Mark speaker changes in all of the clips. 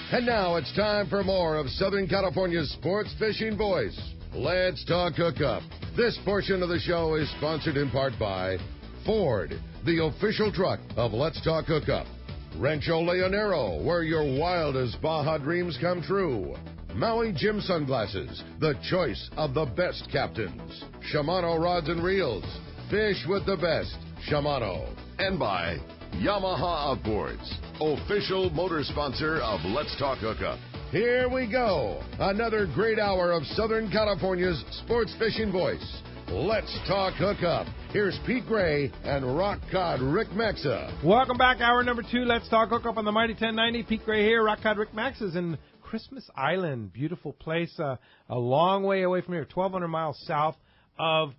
Speaker 1: And now it's time for more of Southern California's sports fishing voice. Let's talk hookup. This portion of the show is sponsored in part by Ford, the official truck of Let's Talk Hookup. Rancho Leonero, where your wildest Baja dreams come true. Maui Jim Sunglasses, the choice of the best captains. Shimano Rods and Reels, fish with the best. Shimano. And by Yamaha Outboards, official motor sponsor of Let's Talk Hookup. Here we go. Another great hour of Southern California's sports fishing voice. Let's Talk Hookup. Here's Pete Gray and Rock Cod Rick Maxa.
Speaker 2: Welcome back. Hour number 2. Let's Talk Hookup on the Mighty 1090. Pete Gray here. Rock Cod Rick Maxa is in Christmas Island. Beautiful place. A long way away from here. 1,200 miles south of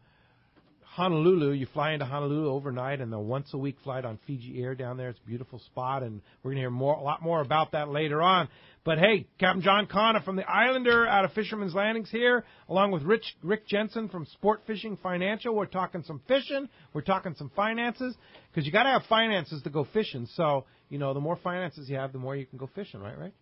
Speaker 2: Honolulu. You fly into Honolulu overnight and the once-a-week flight on Fiji Air down there. It's a beautiful spot, and we're going to hear a lot more about that later on. But, hey, Captain John Coniff from the Islander out of Fisherman's Landings here, along with Rick Jensen from Sportfishing Financial. We're talking some fishing. We're talking some finances, because you got to have finances to go fishing. So, you know, the more finances you have, the more you can go fishing, right?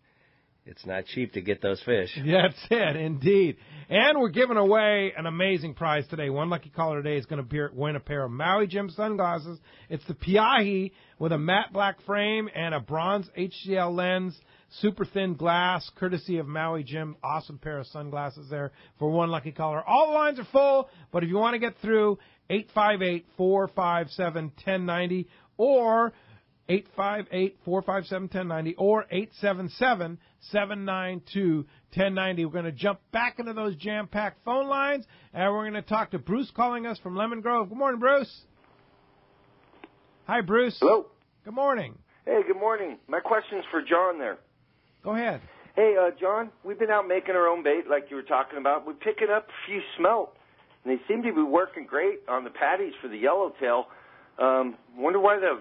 Speaker 3: It's not cheap to get those fish.
Speaker 2: That's it, indeed. And we're giving away an amazing prize today. One lucky caller today is going to win a pair of Maui Jim sunglasses. It's the Piahi with a matte black frame and a bronze HCL lens, super thin glass, courtesy of Maui Jim. Awesome pair of sunglasses there for one lucky caller. All the lines are full, but if you want to get through, 858-457-1090 or 858-457-1090 or 877-792-1090. We're going to jump back into those jam-packed phone lines, and we're going to talk to Bruce calling us from Lemon Grove. Good morning, Bruce. Hi, Bruce.
Speaker 4: Hello.
Speaker 2: Good morning.
Speaker 4: Hey, good morning. My question's for John there.
Speaker 2: Go ahead.
Speaker 4: Hey, John, we've been out making our own bait like you were talking about. We're picking up a few smelt, and they seem to be working great on the patties for the yellowtail. Wonder why the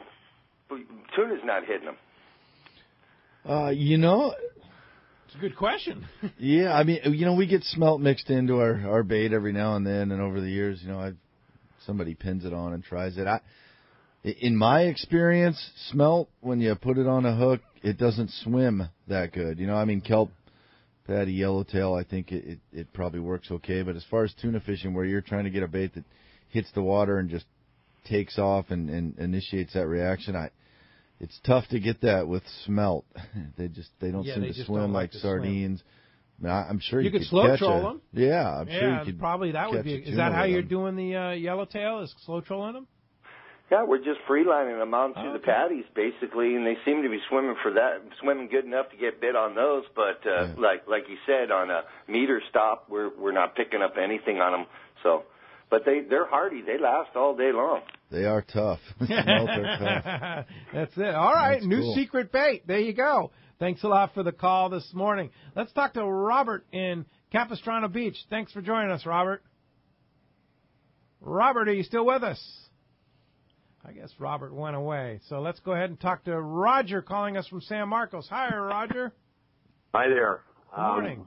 Speaker 4: tuna's not hitting them.
Speaker 2: It's a good question.
Speaker 5: Yeah, I mean, we get smelt mixed into our bait every now and then, and over the years, somebody pins it on and tries it. In my experience, smelt, when you put it on a hook, it doesn't swim that good. Kelp, patty, yellowtail, I think it probably works okay. But as far as tuna fishing, where you're trying to get a bait that hits the water and just takes off and initiates that reaction, it's tough to get that with smelt. They don't seem to swim like sardines. I'm sure you could
Speaker 2: slow troll them.
Speaker 5: Yeah, I'm sure you could.
Speaker 2: Probably that would be. Is that how you're doing the yellowtail? Is slow trolling them?
Speaker 4: Yeah, we're just freelining them onto the patties basically, and they seem to be swimming good enough to get bit on those. But like you said, on a meter stop, we're not picking up anything on them. So. But they're hardy. They last all day long.
Speaker 5: They are tough. Smelt are tough.
Speaker 2: That's it. All right,
Speaker 5: That's
Speaker 2: new
Speaker 5: cool.
Speaker 2: secret bait. There you go. Thanks a lot for the call this morning. Let's talk to Robert in Capistrano Beach. Thanks for joining us, Robert. Robert, are you still with us? I guess Robert went away. So let's go ahead and talk to Roger calling us from San Marcos. Hi, Roger.
Speaker 6: Hi there.
Speaker 2: Good morning.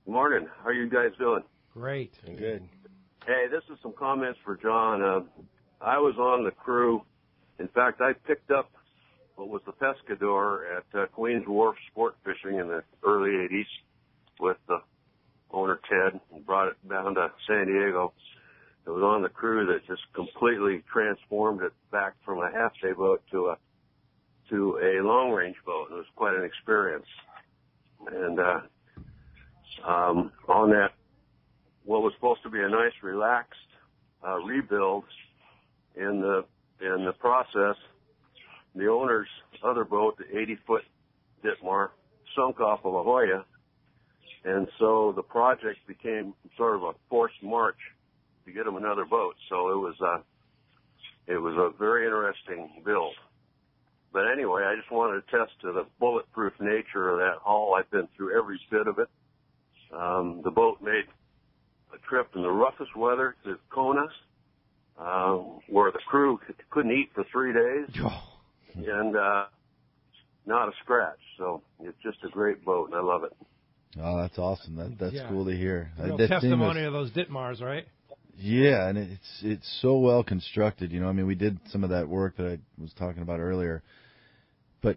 Speaker 6: Good morning. How are you guys doing?
Speaker 2: Great.
Speaker 3: Good.
Speaker 6: Hey, this is some comments for John. I was on the crew. In fact, I picked up what was the Pescador at Queens Wharf Sportfishing in the early 80s with the owner, Ted, and brought it down to San Diego. It was on the crew that just completely transformed it back from a half-day boat to a long-range boat. It was quite an experience. And on that, what was supposed to be a nice, relaxed rebuild, in the process, the owner's other boat, the 80-foot Ditmar, sunk off of La Jolla, and so the project became sort of a forced march to get him another boat. So it was a very interesting build. But anyway, I just wanted to attest to the bulletproof nature of that hull. I've been through every bit of it. The boat made a trip in the roughest weather to Coniff, where the crew couldn't eat for 3 days, and not a scratch. So it's just a great boat, and I love it.
Speaker 5: Oh, that's awesome. That's cool to hear.
Speaker 2: Real testimony of those Ditmars, right?
Speaker 5: Yeah, and it's so well constructed. We did some of that work that I was talking about earlier, but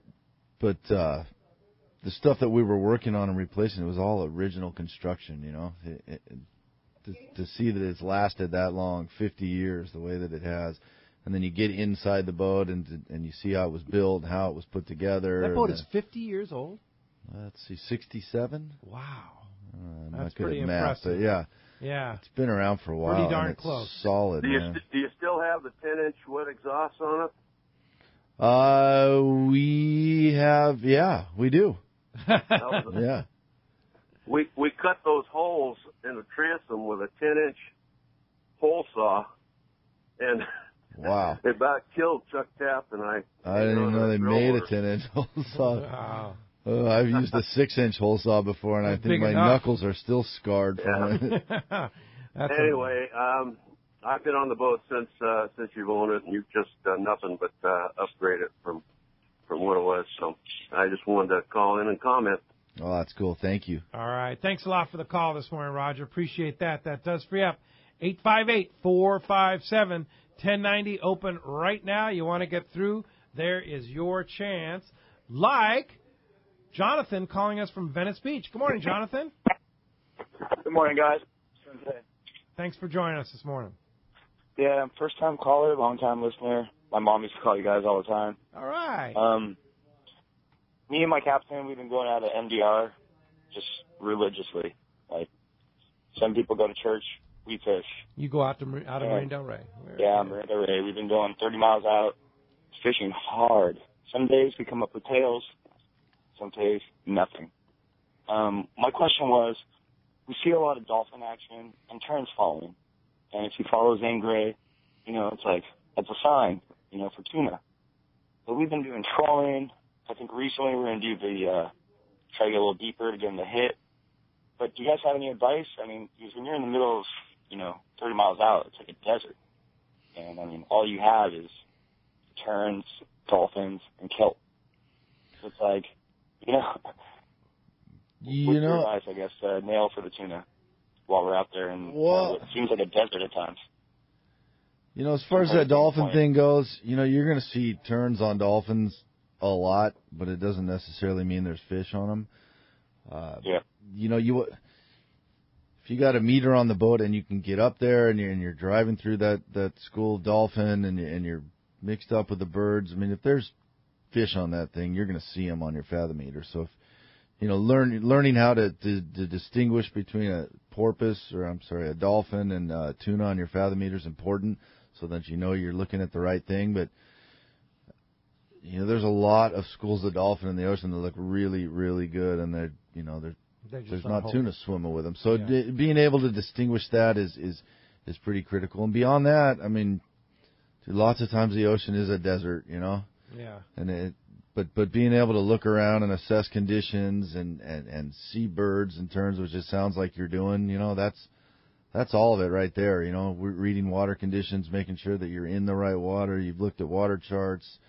Speaker 5: the stuff that we were working on and replacing, it was all original construction, you know. To see that it's lasted that long, 50 years, the way that it has, and then you get inside the boat and you see how it was built, how it was put together.
Speaker 2: That boat is 50 years old?
Speaker 5: Let's see, 67?
Speaker 2: Wow.
Speaker 5: I'm
Speaker 2: That's
Speaker 5: not good
Speaker 2: pretty
Speaker 5: at math,
Speaker 2: impressive.
Speaker 5: but yeah.
Speaker 2: Yeah.
Speaker 5: It's been around for a while.
Speaker 2: Pretty darn
Speaker 5: and it's
Speaker 2: close.
Speaker 5: Solid,
Speaker 6: Do you
Speaker 5: man.
Speaker 6: do you still have the 10-inch wood exhaust on it?
Speaker 5: We have, yeah, we do. Yeah.
Speaker 6: We cut those holes in the transom with a 10-inch hole saw, and
Speaker 5: Wow.
Speaker 6: it about killed Chuck Tapp and I.
Speaker 5: I didn't even know they made a 10-inch hole saw.
Speaker 2: Wow.
Speaker 5: I've used a 6-inch hole saw before, and I think my knuckles are still scarred from it.
Speaker 6: Anyway, I've been on the boat since you've owned it, and you've just done nothing but upgrade it from what it was. So I just wanted to call in and comment.
Speaker 5: Oh, that's cool. Thank you.
Speaker 2: All right. Thanks a lot for the call this morning, Roger. Appreciate that. That does free up. 858-457-1090. Open right now. You want to get through, there is your chance. Like Jonathan calling us from Venice Beach. Good morning, Jonathan.
Speaker 7: Good morning, guys.
Speaker 2: Thanks for joining us this morning.
Speaker 7: Yeah, first-time caller, long-time listener. My mom used to call you guys all the time.
Speaker 2: All right.
Speaker 7: Me and my captain, we've been going out to MDR just religiously. Like, some people go to church, we fish.
Speaker 2: You go out of Marine Del Rey.
Speaker 7: Yeah, Marine Del Rey. We've been doing 30 miles out, fishing hard. Some days we come up with tails, some days nothing. My question was, we see a lot of dolphin action and terns following. And if you follow Zane Grey, you know, it's like, that's a sign, you know, for tuna. But we've been doing trawling. I think recently we're going to do try to get a little deeper to get them to hit. But do you guys have any advice? I mean, because when you're in the middle of, 30 miles out, it's like a desert. And, I mean, all you have is terns, dolphins, and kelp. So it's like, what's your advice, I guess, nail for the tuna while we're out there and it seems like a desert at times.
Speaker 5: As far as that dolphin thing goes, you're going to see terns on dolphins a lot, but it doesn't necessarily mean there's fish on them. If you got a meter on the boat and you can get up there and you're driving through that school of dolphin and you're mixed up with the birds, I mean, if there's fish on that thing, you're going to see them on your fathom meter. So if learning how to distinguish between a dolphin and tuna on your fathom meter is important, so that you're looking at the right thing. But there's a lot of schools of dolphin in the ocean that look really, really good, and there's not tuna swimming with them. So being able to distinguish that is pretty critical. And beyond that, I mean, lots of times the ocean is a desert, Yeah. And But being able to look around and assess conditions and see birds and terns, which it sounds like you're doing, that's all of it right there. We're reading water conditions, making sure that you're in the right water. You've looked at water charts.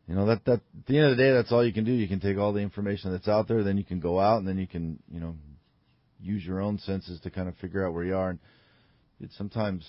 Speaker 5: That at the end of the day, that's all you can do. You can take all the information that's out there, then you can go out and then you can, use your own senses to kind of figure out where you are. And sometimes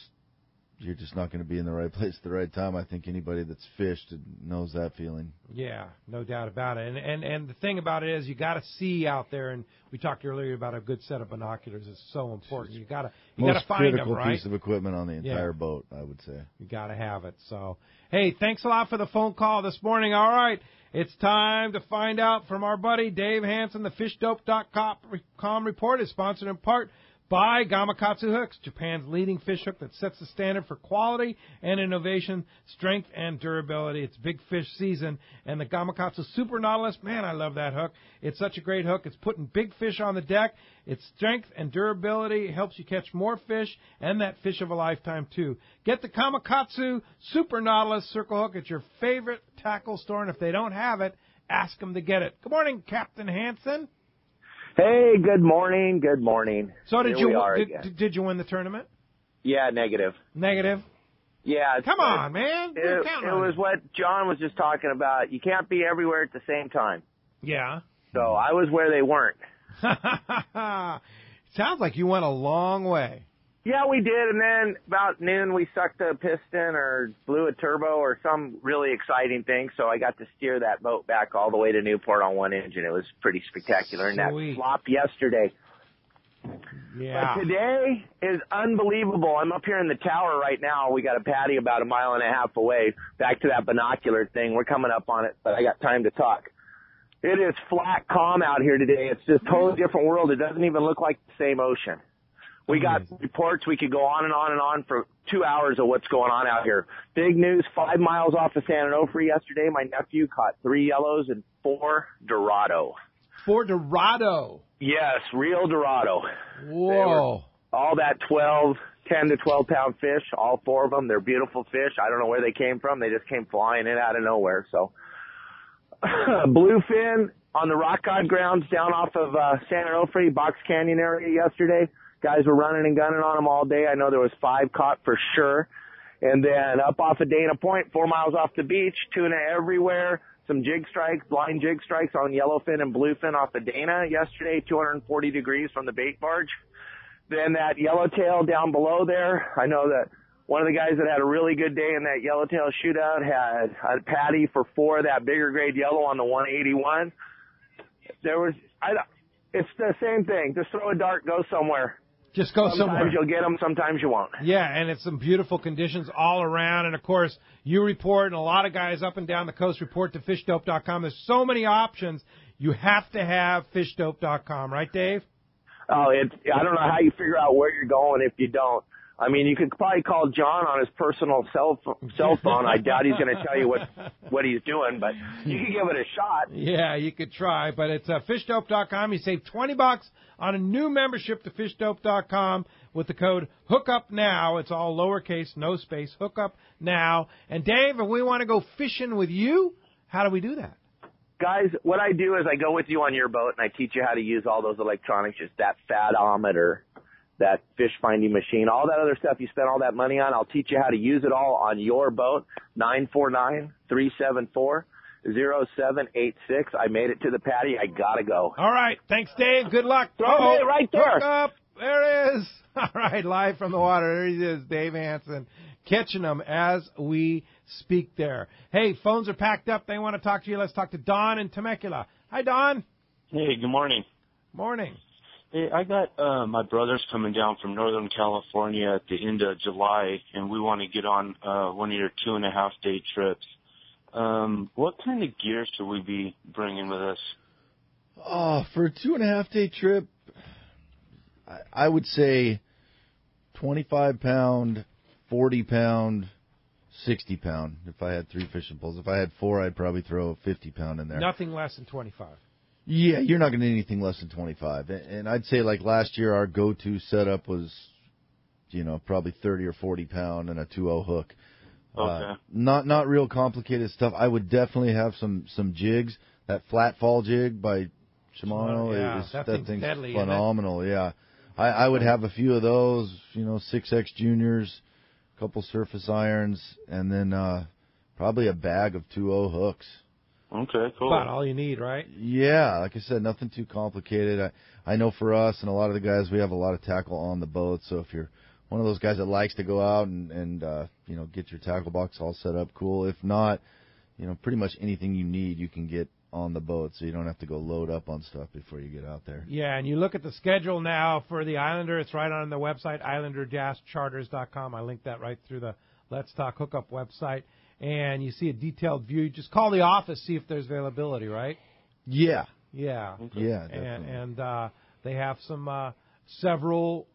Speaker 5: you're just not going to be in the right place at the right time. I think anybody that's fished knows that feeling. Yeah, no doubt about it. And the thing about it is you got to see out there. And we talked earlier about a good set of binoculars is so important. You got to find them, right? Most critical piece of equipment on the entire boat, I would say. You got to have it. So, hey, thanks a lot for the phone call this morning. All right, it's time to find out from our buddy Dave Hansen. The FishDope.com report is sponsored in part by Gamakatsu Hooks, Japan's leading fish hook that sets the standard for quality and innovation, strength and durability. It's big fish season, and the Gamakatsu Super Nautilus, man, I love that hook. It's such a great hook. It's putting big fish on the deck. Its strength and durability helps you catch more fish and that fish of a lifetime, too. Get the Gamakatsu Super Nautilus Circle Hook at your favorite tackle store, and if they don't have it, ask them to get it. Good morning, Captain Hansen.
Speaker 8: Hey, good morning. Good morning.
Speaker 2: So did you win the tournament?
Speaker 8: Yeah, negative.
Speaker 2: Negative?
Speaker 8: Yeah.
Speaker 2: Come on, man.
Speaker 8: It was what John was just talking about. You can't be everywhere at the same time.
Speaker 2: Yeah.
Speaker 8: So I was where they weren't.
Speaker 2: Sounds like you went a long way.
Speaker 8: Yeah, we did, and then about noon we sucked a piston or blew a turbo or some really exciting thing, so I got to steer that boat back all the way to Newport on one engine. It was pretty spectacular, and that flop yesterday.
Speaker 2: Yeah.
Speaker 8: But today is unbelievable. I'm up here in the tower right now. We got a patty about a mile and a half away. Back to that binocular thing. We're coming up on it, but I got time to talk. It is flat calm out here today. It's just a totally different world. It doesn't even look like the same ocean. We got reports. We could go on and on and on for 2 hours of what's going on out here. Big news, 5 miles off of San Onofre yesterday. My nephew caught 3 yellows and 4 Dorado.
Speaker 2: 4 Dorado?
Speaker 8: Yes, real Dorado.
Speaker 2: Whoa.
Speaker 8: All that 10 to 12 pound fish, all 4 of them. They're beautiful fish. I don't know where they came from. They just came flying in out of nowhere. So, bluefin on the rock cod grounds down off of San Onofre, Box Canyon area yesterday. Guys were running and gunning on them all day. I know there was 5 caught for sure. And then up off of Dana Point, 4 miles off the beach, tuna everywhere. Some jig strikes, blind jig strikes on yellowfin and bluefin off of Dana yesterday, 240 degrees from the bait barge. Then that yellowtail down below there, I know that one of the guys that had a really good day in that yellowtail shootout had a patty for 4 of that bigger grade yellow on the 181. It's the same thing. Just throw a dart, go somewhere.
Speaker 2: Just go somewhere.
Speaker 8: Sometimes you'll get them, sometimes you won't.
Speaker 2: Yeah, and it's some beautiful conditions all around. And, of course, you report, and a lot of guys up and down the coast report to fishdope.com. There's so many options. You have to have fishdope.com, right, Dave?
Speaker 8: Oh, I don't know how you figure out where you're going if you don't. I mean, you could probably call John on his personal cell phone. I doubt he's going to tell you what he's doing, but you can give it a shot.
Speaker 2: Yeah, you could try, but it's fishdope.com. You save $20 on a new membership to fishdope.com with the code HOOKUPNOW. It's all lowercase, no space, HOOKUPNOW. And Dave, if we want to go fishing with you, how do we do that?
Speaker 8: Guys, what I do is I go with you on your boat, and I teach you how to use all those electronics, just that fadometer, that fish finding machine, all that other stuff you spend all that money on. I'll teach you how to use it all on your boat. 949-374-0786. I made it to the patty. I got to go.
Speaker 2: All right. Thanks, Dave. Good luck.
Speaker 8: Throw it right there.
Speaker 2: Hook up. There it is. All right. Live from the water. There he is, Dave Hansen, catching them as we speak there. Hey, phones are packed up. They want to talk to you. Let's talk to Don in Temecula. Hi, Don.
Speaker 9: Hey, good morning.
Speaker 2: Morning.
Speaker 9: Hey, I got my brothers coming down from Northern California at the end of July, and we want to get on one of your 2.5-day trips. What kind of gear should we be bringing with us?
Speaker 5: Oh, for a 2.5-day trip, I would say 25-pound, 40-pound, 60-pound if I had 3 fishing poles. If I had 4, I'd probably throw a 50-pound in there.
Speaker 2: Nothing less than 25.
Speaker 5: Yeah, you're not going to need anything less than 25. And I'd say like last year our go-to setup was, probably 30 or 40 pound and a 2.0 hook.
Speaker 9: Okay.
Speaker 5: Not real complicated stuff. I would definitely have some jigs. That flat fall jig by Shimano,
Speaker 2: that thing's deadly,
Speaker 5: phenomenal. Yeah. I would have a few of those, 6X juniors, a couple surface irons, and then probably a bag of 2.0 hooks.
Speaker 9: Okay, cool.
Speaker 2: About all you need, right?
Speaker 5: Yeah, like I said, nothing too complicated. I know for us and a lot of the guys, we have a lot of tackle on the boat. So if you're one of those guys that likes to go out and get your tackle box all set up, cool. If not, pretty much anything you need you can get on the boat, so you don't have to go load up on stuff before you get out there.
Speaker 2: Yeah, and you look at the schedule now for the Islander. It's right on the website, islander-charters.com. I linked that right through the Let's Talk Hookup website. And you see a detailed view. You just call the office, see if there's availability, right?
Speaker 5: Yeah.
Speaker 2: Yeah.
Speaker 5: Yeah, definitely.
Speaker 2: And they have some several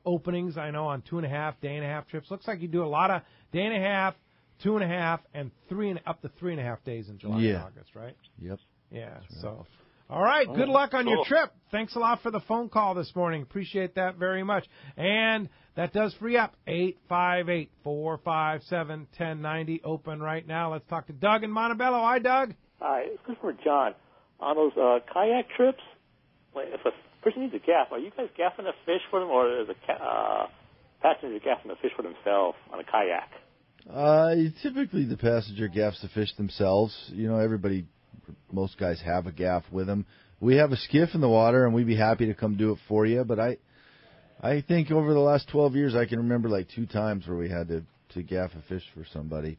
Speaker 2: openings, I know, on 2.5, day-and-a-half trips. Looks like you do a lot of day-and-a-half, 2.5, and up to 3.5 days in July and August, right?
Speaker 5: Yep.
Speaker 2: Yeah.
Speaker 5: That's
Speaker 2: So, all right. Good luck on your trip. Thanks a lot for the phone call this morning. Appreciate that very much. And that does free up 858-457-1090. Open right now. Let's talk to Doug in Montebello. Hi, Doug.
Speaker 10: Hi. This is for John. On those kayak trips, if a person needs a gaff, are you guys gaffing the fish for them, or is a passenger gaffing the fish for themselves on a kayak?
Speaker 5: Typically the passenger gaffs the fish themselves. Most guys have a gaff with them. We have a skiff in the water, and we'd be happy to come do it for you. But I think over the last 12 years, I can remember like 2 times where we had to gaff a fish for somebody.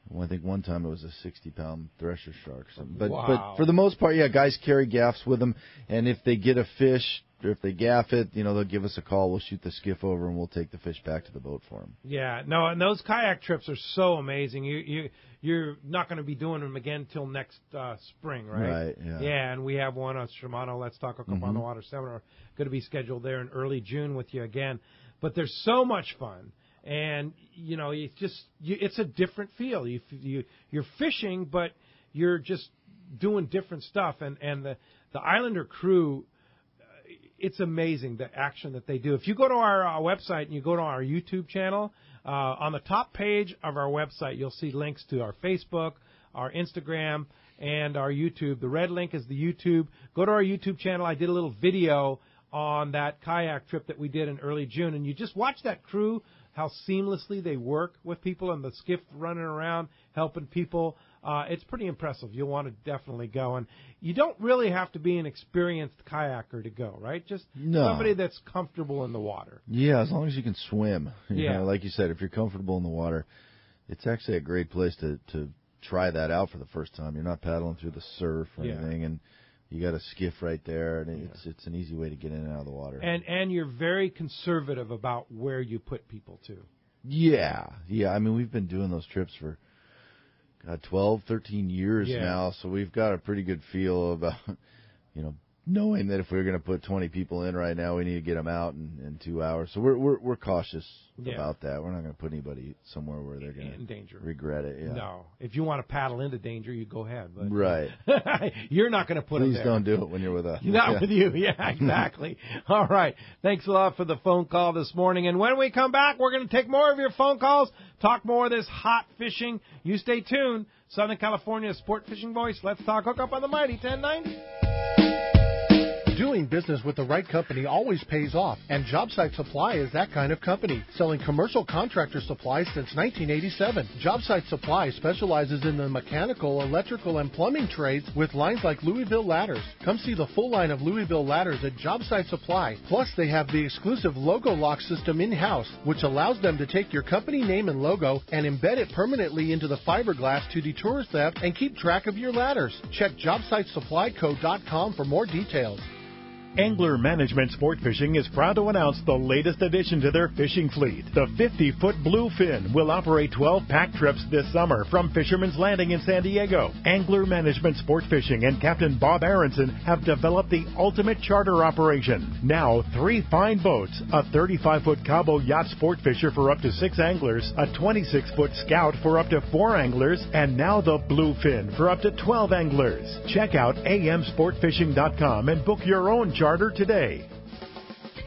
Speaker 5: Well, I think one time it was a 60-pound thresher shark. But for the most part, yeah, guys carry gaffs with them, and if they get a fish, or if they gaff it, they'll give us a call. We'll shoot the skiff over, and we'll take the fish back to the boat for them.
Speaker 2: Yeah, no, and those kayak trips are so amazing. You're not going to be doing them again till next spring, right?
Speaker 5: Right, yeah.
Speaker 2: Yeah, and we have one on Shimano Let's Talk Hookup on the Water seminar going to be scheduled there in early June with you again. But there's so much fun. And, it's a different feel. You're fishing, but you're just doing different stuff. And the Islander crew, it's amazing the action that they do. If you go to our website and you go to our YouTube channel, on the top page of our website, you'll see links to our Facebook, our Instagram, and our YouTube. The red link is the YouTube. Go to our YouTube channel. I did a little video on that kayak trip that we did in early June, and you just watch that crew, how seamlessly they work with people and the skiff running around, helping people. It's pretty impressive. You'll want to definitely go. And you don't really have to be an experienced kayaker to go, right? Just somebody that's comfortable in the water.
Speaker 5: Yeah, as long as you can swim.
Speaker 2: Yeah.
Speaker 5: Like you said, if you're comfortable in the water, it's actually a great place to try that out for the first time. You're not paddling through the surf or anything, and you got a skiff right there, and it's an easy way to get in and out of the water.
Speaker 2: And you're very conservative about where you put people to.
Speaker 5: Yeah. I mean, we've been doing those trips for 12, 13 years now, so we've got a pretty good feel about, knowing that if we're going to put 20 people in right now, we need to get them out in 2 hours. So we're cautious about that. We're not going to put anybody somewhere where they're going to regret it. Yeah.
Speaker 2: No. If you want to paddle into danger, you go ahead. But
Speaker 5: right.
Speaker 2: You're not going to put them there.
Speaker 5: Please don't do it when you're with us.
Speaker 2: Not with you. Yeah, exactly. All right. Thanks a lot for the phone call this morning. And when we come back, we're going to take more of your phone calls, talk more of this hot fishing. You stay tuned. Southern California's sport fishing voice. Let's talk hookup on the Mighty 1090.
Speaker 11: Doing business with the right company always pays off, and Jobsite Supply is that kind of company, selling commercial contractor supplies since 1987. Jobsite Supply specializes in the mechanical, electrical, and plumbing trades with lines like Louisville Ladders. Come see the full line of Louisville Ladders at Jobsite Supply. Plus, they have the exclusive logo lock system in-house, which allows them to take your company name and logo and embed it permanently into the fiberglass to deter theft and keep track of your ladders. Check JobsiteSupplyCo.com for more details.
Speaker 12: Angler Management Sport Fishing is proud to announce the latest addition to their fishing fleet. The 50-foot Bluefin will operate 12 pack trips this summer from Fisherman's Landing in San Diego. Angler Management Sport Fishing and Captain Bob Aronson have developed the ultimate charter operation. Now, 3 fine boats, a 35-foot Cabo Yacht Sport Fisher for up to 6 anglers, a 26-foot Scout for up to 4 anglers, and now the Bluefin for up to 12 anglers. Check out amsportfishing.com and book your own charter today.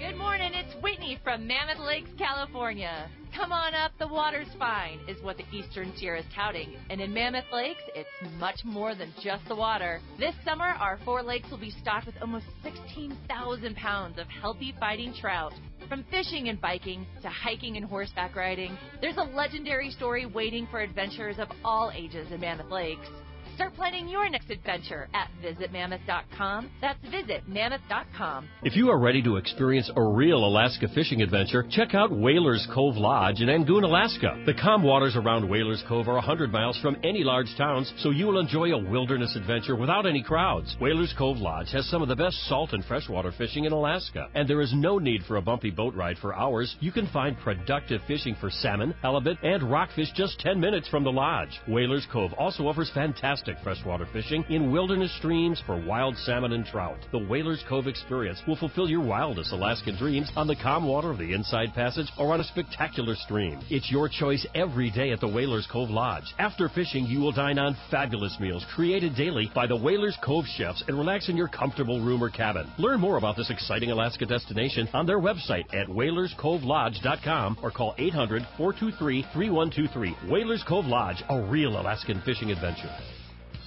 Speaker 13: Good morning, it's Whitney from Mammoth Lakes, California. Come on up, the water's fine, is what the Eastern Tier is touting. And in Mammoth Lakes, it's much more than just the water. This summer, our 4 lakes will be stocked with almost 16,000 pounds of healthy fighting trout. From fishing and biking to hiking and horseback riding, there's a legendary story waiting for adventurers of all ages in Mammoth Lakes. Start planning your next adventure at visitmammoth.com. That's visitmammoth.com.
Speaker 14: If you are ready to experience a real Alaska fishing adventure, check out Whalers Cove Lodge in Angoon, Alaska. The calm waters around Whalers Cove are 100 miles from any large towns, so you will enjoy a wilderness adventure without any crowds. Whalers Cove Lodge has some of the best salt and freshwater fishing in Alaska, and there is no need for a bumpy boat ride for hours. You can find productive fishing for salmon, halibut, and rockfish just 10 minutes from the lodge. Whalers Cove also offers fantastic freshwater fishing in wilderness streams for wild salmon and trout. The Whalers Cove experience will fulfill your wildest Alaskan dreams on the calm water of the Inside Passage or on a spectacular stream. It's your choice every day at the Whalers Cove Lodge. After fishing, you will dine on fabulous meals created daily by the Whalers Cove chefs and relax in your comfortable room or cabin. Learn more about this exciting Alaska destination on their website at whalerscovelodge.com or call 800-423-3123. Whalers Cove Lodge, a real Alaskan fishing adventure.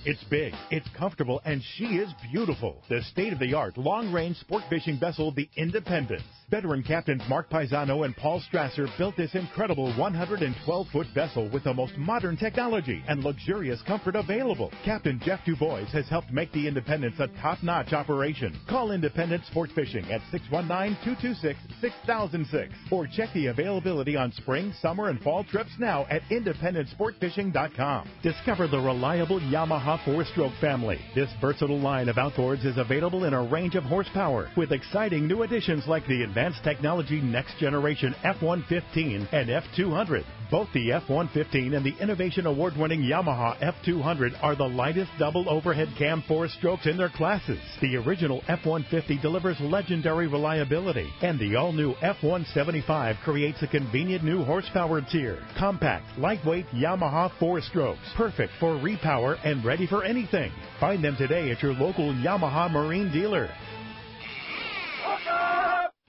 Speaker 12: It's big, it's comfortable, and she is beautiful. The state-of-the-art long-range sport fishing vessel, the Independence. Veteran captains Mark Paisano and Paul Strasser built this incredible 112-foot vessel with the most modern technology and luxurious comfort available. Captain Jeff Dubois has helped make the Independence a top-notch operation. Call Independence Sport Fishing at 619-226-6006 or check the availability on spring, summer, and fall trips now at IndependenceSportFishing.com. Discover the reliable Yamaha 4-stroke family. This versatile line of outboards is available in a range of horsepower with exciting new additions like the advanced technology next generation F-115 and F-200. Both the F-115 and the Innovation Award-winning Yamaha F-200 are the lightest double overhead cam 4-strokes in their classes. The original F-150 delivers legendary reliability, and the all-new F-175 creates a convenient new horsepower tier. Compact, lightweight Yamaha 4-strokes, perfect for repower and ready for anything. Find them today at your local Yamaha Marine dealer.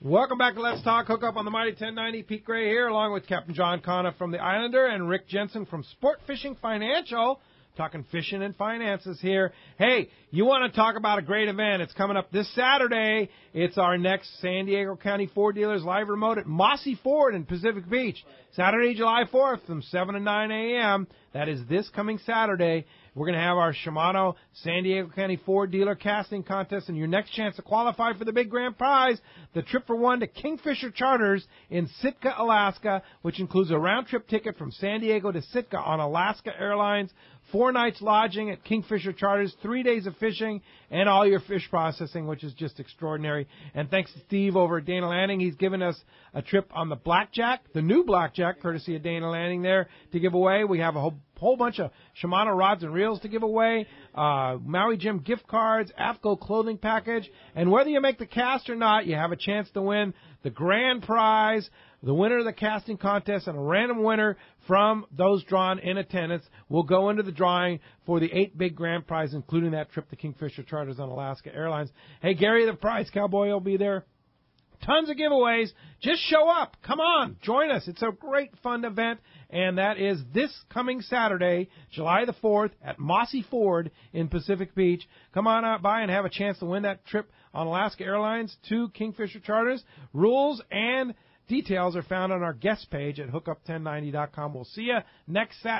Speaker 2: Welcome back to Let's Talk Hookup on the Mighty 1090. Pete Gray here, along with Captain John Coniff from the Islander and Rick Jensen from Sportfishing Financial. Talking fishing and finances here. Hey, you want to talk about a great event? It's coming up this Saturday. It's our next San Diego County Ford Dealers live remote at Mossy Ford in Pacific Beach. Saturday, July 4th from 7 to 9 a.m. That is this coming Saturday. We're going to have our Shimano San Diego County Ford Dealer Casting Contest, and your next chance to qualify for the big grand prize, the trip for one to Kingfisher Charters in Sitka, Alaska, which includes a round-trip ticket from San Diego to Sitka on Alaska Airlines, 4 nights lodging at Kingfisher Charters, 3 days of fishing, and all your fish processing, which is just extraordinary. And thanks to Steve over at Dana Landing, he's given us a trip on the Blackjack, the new Blackjack, courtesy of Dana Landing there to give away. We have a whole bunch of Shimano rods and reels to give away, Maui Jim gift cards, AFCO clothing package, and whether you make the cast or not, you have a chance to win the grand prize, the winner of the casting contest, and a random winner from those drawn in attendance will go into the drawing for the 8 big grand prize, including that trip to Kingfisher Charters on Alaska Airlines. Hey, Gary, the prize cowboy will be there. Tons of giveaways. Just show up. Come on. Join us. It's a great, fun event, and that is this coming Saturday, July the 4th, at Mossy Ford in Pacific Beach. Come on out by and have a chance to win that trip on Alaska Airlines to Kingfisher Charters. Rules and details are found on our guest page at hookup1090.com. We'll see you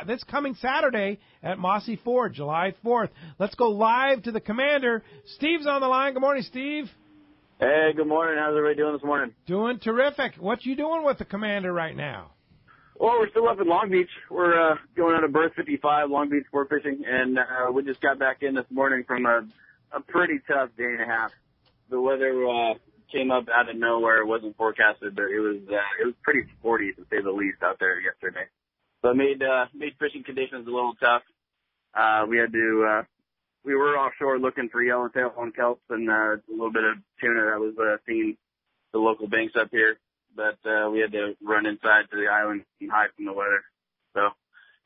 Speaker 2: this coming Saturday at Mossy Ford, July 4th. Let's go live to the commander. Steve's on the line. Good morning, Steve.
Speaker 15: Hey, good morning. How's everybody doing this morning?
Speaker 2: Doing terrific. What you doing with the commander right now?
Speaker 15: Well, we're still up in Long Beach. We're going out of berth 55, Long Beach Sport Fishing, and we just got back in this morning from a pretty tough day and a half. The weather came up out of nowhere. It wasn't forecasted, but it was pretty sporty, to say the least, out there yesterday. So it made fishing conditions a little tough. We were offshore looking for yellowtail on kelps and a little bit of tuna that was seen the local banks up here. But we had to run inside to the island and hide from the weather. So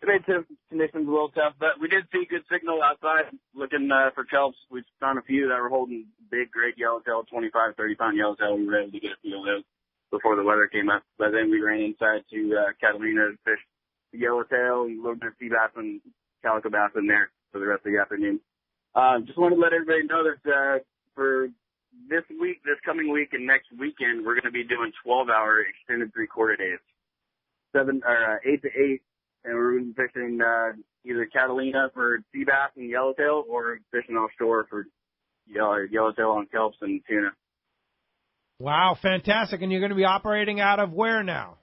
Speaker 15: it made conditions a little tough. But we did see good signal outside looking for kelps. We found a few that were holding big, great yellowtail, 25, 30-pound yellowtail. We were able to get a few of those before the weather came up. But then we ran inside to Catalina to fish the yellowtail and a little bit of sea bass and calico bass in there for the rest of the afternoon. Just want to let everybody know that for this week, this coming week, and next weekend, we're going to be doing 12-hour extended three-quarter days, 8 to 8, and we're going to be fishing either Catalina for sea bass and yellowtail, or fishing offshore for yellowtail on kelps and tuna.
Speaker 2: Wow, fantastic! And you're going to be operating out of where now?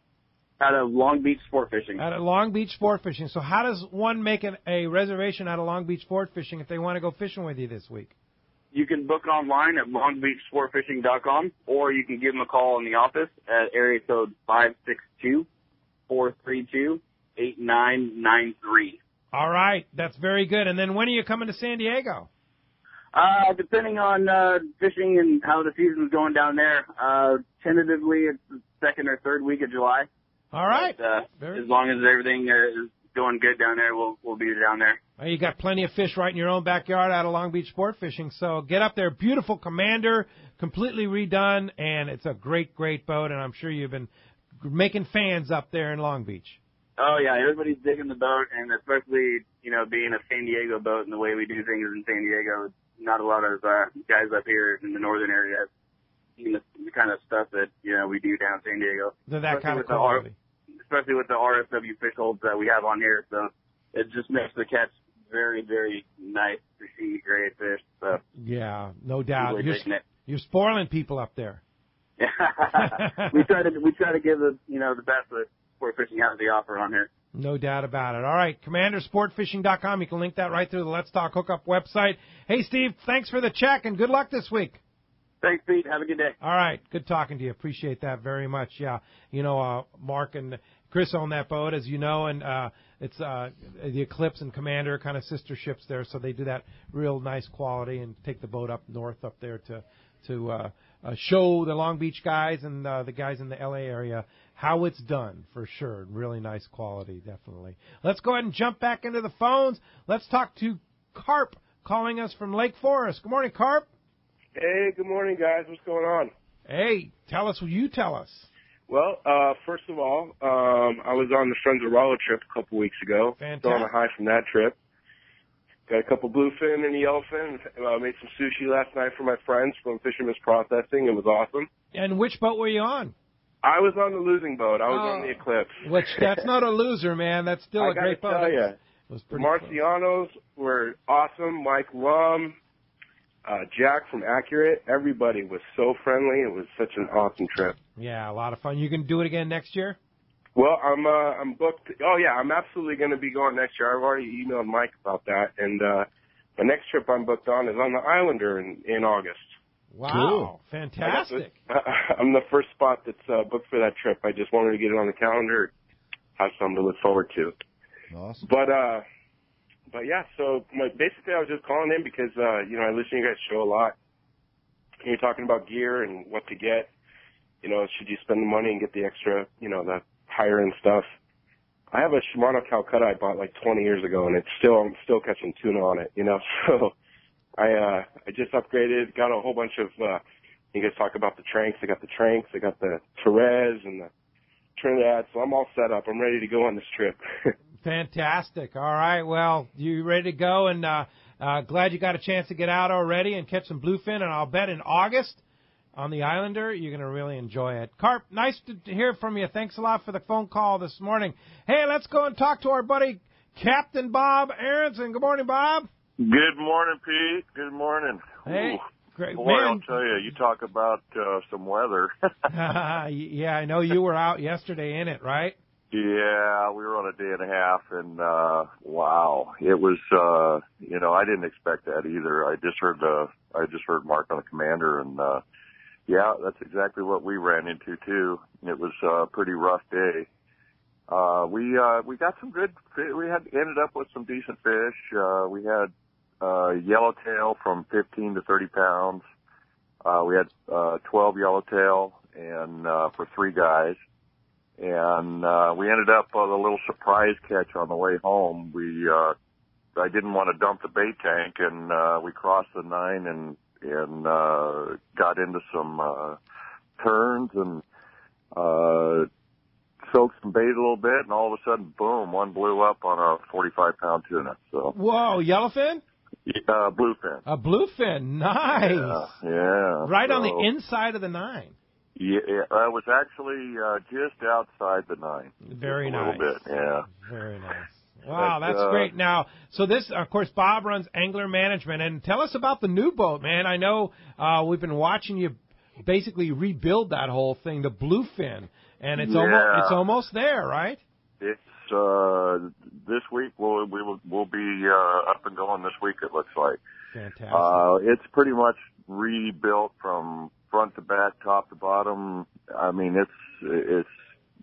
Speaker 15: Out of Long Beach Sport Fishing.
Speaker 2: Out of Long Beach Sport Fishing. So how does one make a reservation out of Long Beach Sport Fishing if they want to go fishing with you this week?
Speaker 15: You can book it online at longbeachsportfishing.com, or you can give them a call in the office at area code 562-432-8993.
Speaker 2: All right. That's very good. And then when are you coming to San Diego?
Speaker 15: Depending on fishing and how the season's going down there, tentatively it's the 2nd or 3rd week of July.
Speaker 2: All right.
Speaker 15: But, as long as everything is going good down there, we'll be down there.
Speaker 2: Well, you got plenty of fish right in your own backyard out of Long Beach Sport Fishing. So get up there. Beautiful Commander, completely redone, and it's a great, great boat. And I'm sure you've been making fans up there in Long Beach.
Speaker 15: Oh yeah, everybody's digging the boat, and especially, being a San Diego boat and the way we do things in San Diego, not a lot of guys up here in the northern area have seen the kind of stuff that, we do down in San Diego.
Speaker 2: They're that kind of quality.
Speaker 15: Especially with the RSW fish holds that we have on here, so it just makes the catch very, very nice to see great fish. So
Speaker 2: yeah, no doubt.
Speaker 15: Really
Speaker 2: You're spoiling people up there.
Speaker 15: we try to give the best that sport fishing has to offer on here.
Speaker 2: No doubt about it. All right, CommanderSportFishing.com. You can link that right through the Let's Talk Hookup website. Hey, Steve, thanks for the check, and good luck this week.
Speaker 15: Thanks, Pete. Have a good day.
Speaker 2: All right, good talking to you. Appreciate that very much. Yeah, Mark and Chris own that boat, as you know, and it's the Eclipse and Commander kind of sister ships there, so they do that real nice quality and take the boat up north up there to show the Long Beach guys and the guys in the L.A. area how it's done, for sure. Really nice quality, definitely. Let's go ahead and jump back into the phones. Let's talk to Carp calling us from Lake Forest. Good morning, Carp.
Speaker 16: Hey, good morning, guys. What's going on?
Speaker 2: Hey, tell us what you tell us.
Speaker 16: Well, first of all, I was on the Friends of Rollo trip a couple weeks ago.
Speaker 2: Fantastic.
Speaker 16: Still on a high from that trip. Got a couple bluefin and a yellowfin. Made some sushi last night for my friends from Fisherman's Processing. It was awesome.
Speaker 2: And which boat were you on?
Speaker 16: I was on the losing boat. I was on the Eclipse.
Speaker 2: Which, that's not a loser, man. That's still a great boat.
Speaker 16: I gotta tell you,
Speaker 2: the
Speaker 16: Marcianos were awesome. Mike Lum, Jack from Accurate. Everybody was so friendly. It was such an awesome trip.
Speaker 2: Yeah, a lot of fun. You can do it again next year?
Speaker 16: Well, I'm booked. Oh yeah, I'm absolutely going to be going next year. I've already emailed Mike about that, and the next trip I'm booked on is on the Islander in August.
Speaker 2: Wow,
Speaker 16: cool.
Speaker 2: Fantastic!
Speaker 16: I'm the first spot that's booked for that trip. I just wanted to get it on the calendar, have something to look forward to.
Speaker 5: Awesome.
Speaker 16: But yeah, so basically I was just calling in because I listen to you guys show a lot. And you're talking about gear and what to get. Should you spend the money and get the extra, the higher end stuff? I have a Shimano Calcutta I bought like 20 years ago, and I'm still catching tuna on it. So I just upgraded, got a whole bunch of. You guys talk about the Tranks. I got the Tranks. I got the Therese and the Trinidad. So I'm all set up. I'm ready to go on this trip.
Speaker 2: Fantastic. All right. Well, you ready to go? And glad you got a chance to get out already and catch some bluefin. And I'll bet in August on the Islander, you're going to really enjoy it. Carp, nice to hear from you. Thanks a lot for the phone call this morning. Hey, let's go and talk to our buddy Captain Bob Aronson. Good morning, Bob.
Speaker 17: Good morning, Pete. Good morning.
Speaker 2: Hey, great.
Speaker 17: Boy,
Speaker 2: man.
Speaker 17: I'll tell you talk about some weather.
Speaker 2: Yeah, I know you were out yesterday in it, right?
Speaker 17: Yeah, we were on a day and a half, and wow, it was. I didn't expect that either. I just heard Mark on the Commander, and yeah, that's exactly what we ran into too. It was a pretty rough day. We got some good. We ended up with some decent fish. We had yellowtail from 15 to 30 pounds. We had 12 yellowtail and for 3 guys. And we ended up with a little surprise catch on the way home. I didn't want to dump the bait tank, and we crossed the 9 and got into some turns and soaked some bait a little bit, and all of a sudden, boom, one blew up on a 45-pound tuna. So.
Speaker 2: Whoa, yellowfin?
Speaker 17: Bluefin.
Speaker 2: A bluefin, nice.
Speaker 17: Yeah.
Speaker 2: Right on the inside of the 9.
Speaker 17: Yeah, it was actually just outside the 9.
Speaker 2: Very
Speaker 17: nice.
Speaker 2: nice.
Speaker 17: A little bit, yeah.
Speaker 2: Very nice. Wow, that's great. Now, so this, of course, Bob runs Angler Management, and tell us about the new boat, man. I know we've been watching you basically rebuild that whole thing, the bluefin, and it's almost there, right?
Speaker 17: It's this week. We'll be up and going this week. It looks like.
Speaker 2: Fantastic.
Speaker 17: It's pretty much rebuilt from front to back, top to bottom. I mean, it's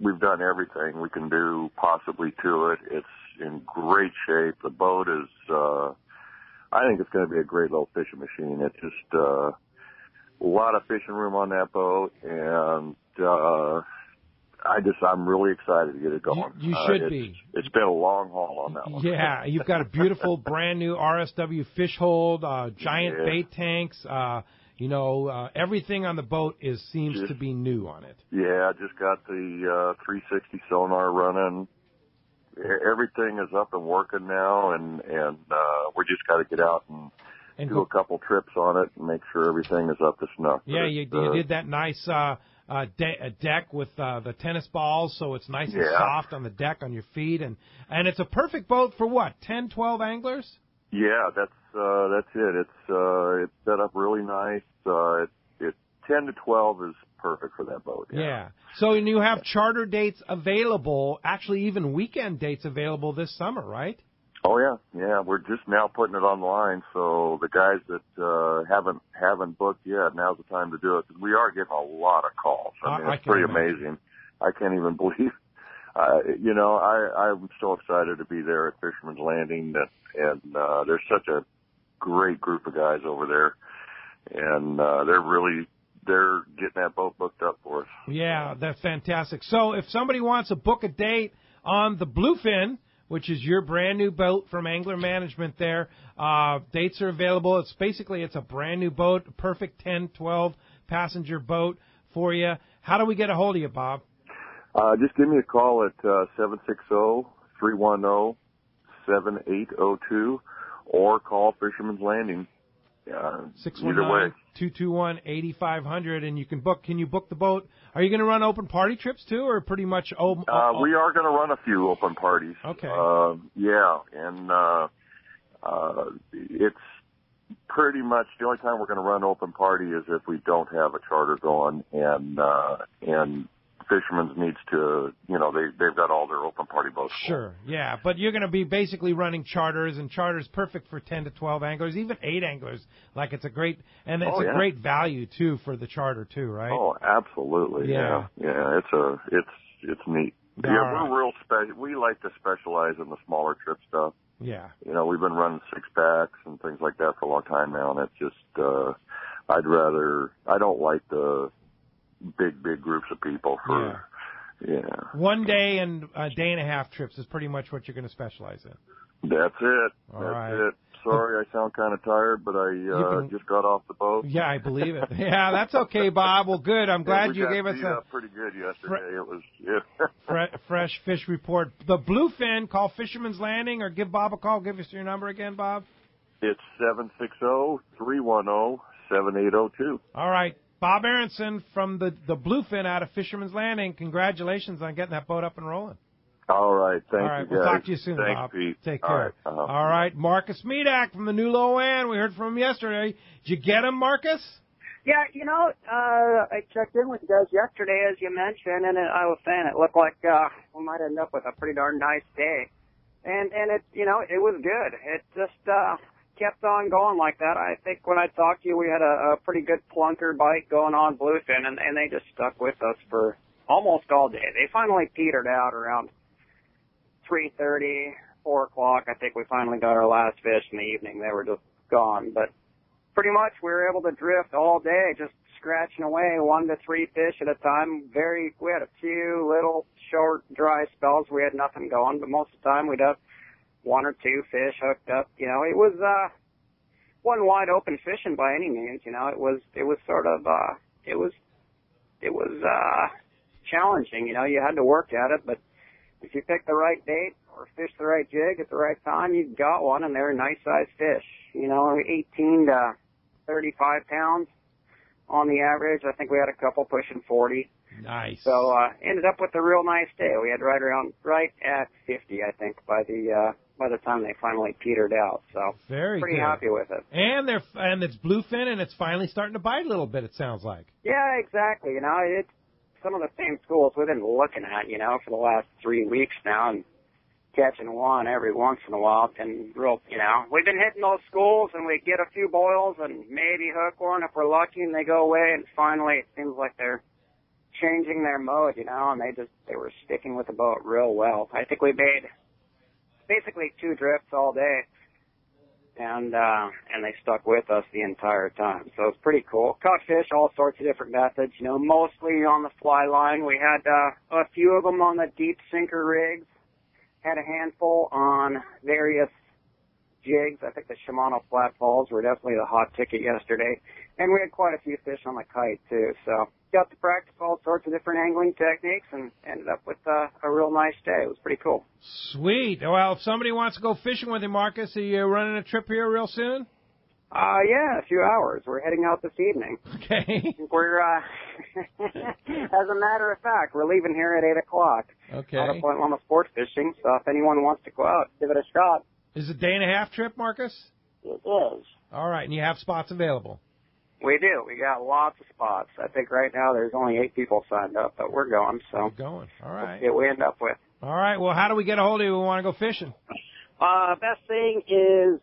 Speaker 17: we've done everything we can do possibly to it. It's in great shape. The boat is, I think it's going to be a great little fishing machine. It's just a lot of fishing room on that boat, and I'm really excited to get it going.
Speaker 2: You should be.
Speaker 17: It's been a long haul on that one.
Speaker 2: Yeah, you've got a beautiful brand new RSW fish hold, giant bait tanks. Everything on the boat seems to be new on it.
Speaker 17: Yeah, I just got the 360 sonar running. everything is up and working now, and we just got to get out and do a couple trips on it and make sure everything is up to snuff.
Speaker 2: Yeah, you did that nice deck with the tennis balls, so it's nice and soft on the deck on your feet, and it's a perfect boat for what, 10, 12 anglers?
Speaker 17: Yeah, that's it. It's set up really nice. It 10 to 12 is perfect for that boat.
Speaker 2: Yeah. So and you have charter dates available, actually even weekend dates available this summer, right?
Speaker 17: Oh yeah. We're just now putting it online, so the guys that haven't booked yet, now's the time to do it. 'Cause we are getting a lot of calls. I mean, it's pretty amazing. I can't even believe. I'm so excited to be there at Fisherman's Landing, and there's such a great group of guys over there, and they're getting that boat booked up for us.
Speaker 2: Yeah, that's fantastic. So if somebody wants to book a date on the Bluefin, which is your brand new boat from Angler Management there, dates are available. It's a brand new boat, a perfect 10, 12 passenger boat for you. How do we get a hold of you, Bob?
Speaker 17: Just give me a call at 760-310-7802 or call Fisherman's Landing. Either way.
Speaker 2: 619-221-8500, and you can book. Can you book the boat? Are you going to run open party trips too, or pretty much?
Speaker 17: We are going to run a few open parties.
Speaker 2: Okay.
Speaker 17: It's pretty much the only time we're going to run open party is if we don't have a charter going, and Fisherman's needs to, they've got all their open party boats.
Speaker 2: Sure, yeah, but you're going to be basically running charters, and charters perfect for 10 to 12 anglers, even 8 anglers. Like it's a great great value too for the charter too, right?
Speaker 17: Oh, absolutely. Yeah. It's neat. We're real special. We like to specialize in the smaller trip stuff.
Speaker 2: Yeah.
Speaker 17: We've been running 6-packs and things like that for a long time now, and it's just I don't like the big groups of people for
Speaker 2: one day and a day and a half trips is pretty much what you're going to specialize in.
Speaker 17: That's it.
Speaker 2: All
Speaker 17: That's
Speaker 2: right.
Speaker 17: it. Sorry, I sound kind of tired, but I just got off the boat.
Speaker 2: Yeah, I believe it. Yeah, that's okay, Bob. Well, good. I'm glad you gave us
Speaker 17: a pretty good yesterday. It was
Speaker 2: fresh fish report. The Bluefin. Call Fisherman's Landing or give Bob a call. Give us your number again, Bob.
Speaker 17: It's 760-310-7802.
Speaker 2: All right. Bob Aronson from the Bluefin out of Fisherman's Landing. Congratulations on getting that boat up and rolling.
Speaker 17: All right. Thank you, guys.
Speaker 2: We'll talk to you soon,
Speaker 17: Thanks,
Speaker 2: Bob.
Speaker 17: Pete.
Speaker 2: Take care.
Speaker 17: All right.
Speaker 2: All right. Marcus Medak from the New Low-End. We heard from him yesterday. Did you get him, Marcus?
Speaker 18: Yeah, I checked in with you guys yesterday, as you mentioned, and I was saying it looked like we might end up with a pretty darn nice day. And it, it was good. It just kept on going like that. I think when I talked to you, we had a pretty good plunker bite going on Bluefin, and they just stuck with us for almost all day. They finally petered out around 3:30, 4 o'clock. I think we finally got our last fish in the evening. They were just gone. But pretty much we were able to drift all day, just scratching away 1 to 3 fish at a time. We had a few little short, dry spells. We had nothing going, but most of the time we'd have 1 or 2 fish hooked up. It was wasn't wide open fishing by any means. It was sort of it was challenging. You had to work at it, but if you pick the right bait or fish the right jig at the right time, you got one, and they're nice sized fish. 18 to 35 pounds on the average. I think we had a couple pushing 40.
Speaker 2: Nice.
Speaker 18: So ended up with a real nice day. We had right at 50, I think, by the time they finally petered out. So pretty happy with it.
Speaker 2: And it's Bluefin, and it's finally starting to bite a little bit. It sounds like.
Speaker 18: Yeah, exactly. It's some of the same schools we've been looking at, for the last 3 weeks now, and catching one every once in a while. And we've been hitting those schools, and we get a few boils and maybe hook one if we're lucky, and they go away. And finally, it seems like they're changing their mode, and they were sticking with the boat real well. I think we made basically 2 drifts all day, and they stuck with us the entire time. So it's pretty cool. Caught fish, all sorts of different methods, mostly on the fly line. We had a few of them on the deep sinker rigs, had a handful on various jigs. I think the Shimano flat falls were definitely the hot ticket yesterday. And we had quite a few fish on the kite, too. So got to practice all sorts of different angling techniques and ended up with a real nice day. It was pretty cool.
Speaker 2: Sweet. Well, if somebody wants to go fishing with you, Marcus, are you running a trip here real soon?
Speaker 18: Yeah, a few hours. We're heading out this evening.
Speaker 2: Okay.
Speaker 18: We're, as a matter of fact, we're leaving here at 8 o'clock.
Speaker 2: Okay.
Speaker 18: Out of Point Loma Sport Fishing, so if anyone wants to go out, give it a shot.
Speaker 2: Is it a day-and-a-half trip, Marcus?
Speaker 18: It is.
Speaker 2: All right, and you have spots available.
Speaker 18: We do. We got lots of spots. I think right now there's only 8 people signed up, but we're going, so.
Speaker 2: We're going. All right.
Speaker 18: We'll see what we end up with.
Speaker 2: All right, well, how do we get a hold of you when we want to go fishing?
Speaker 18: Best thing is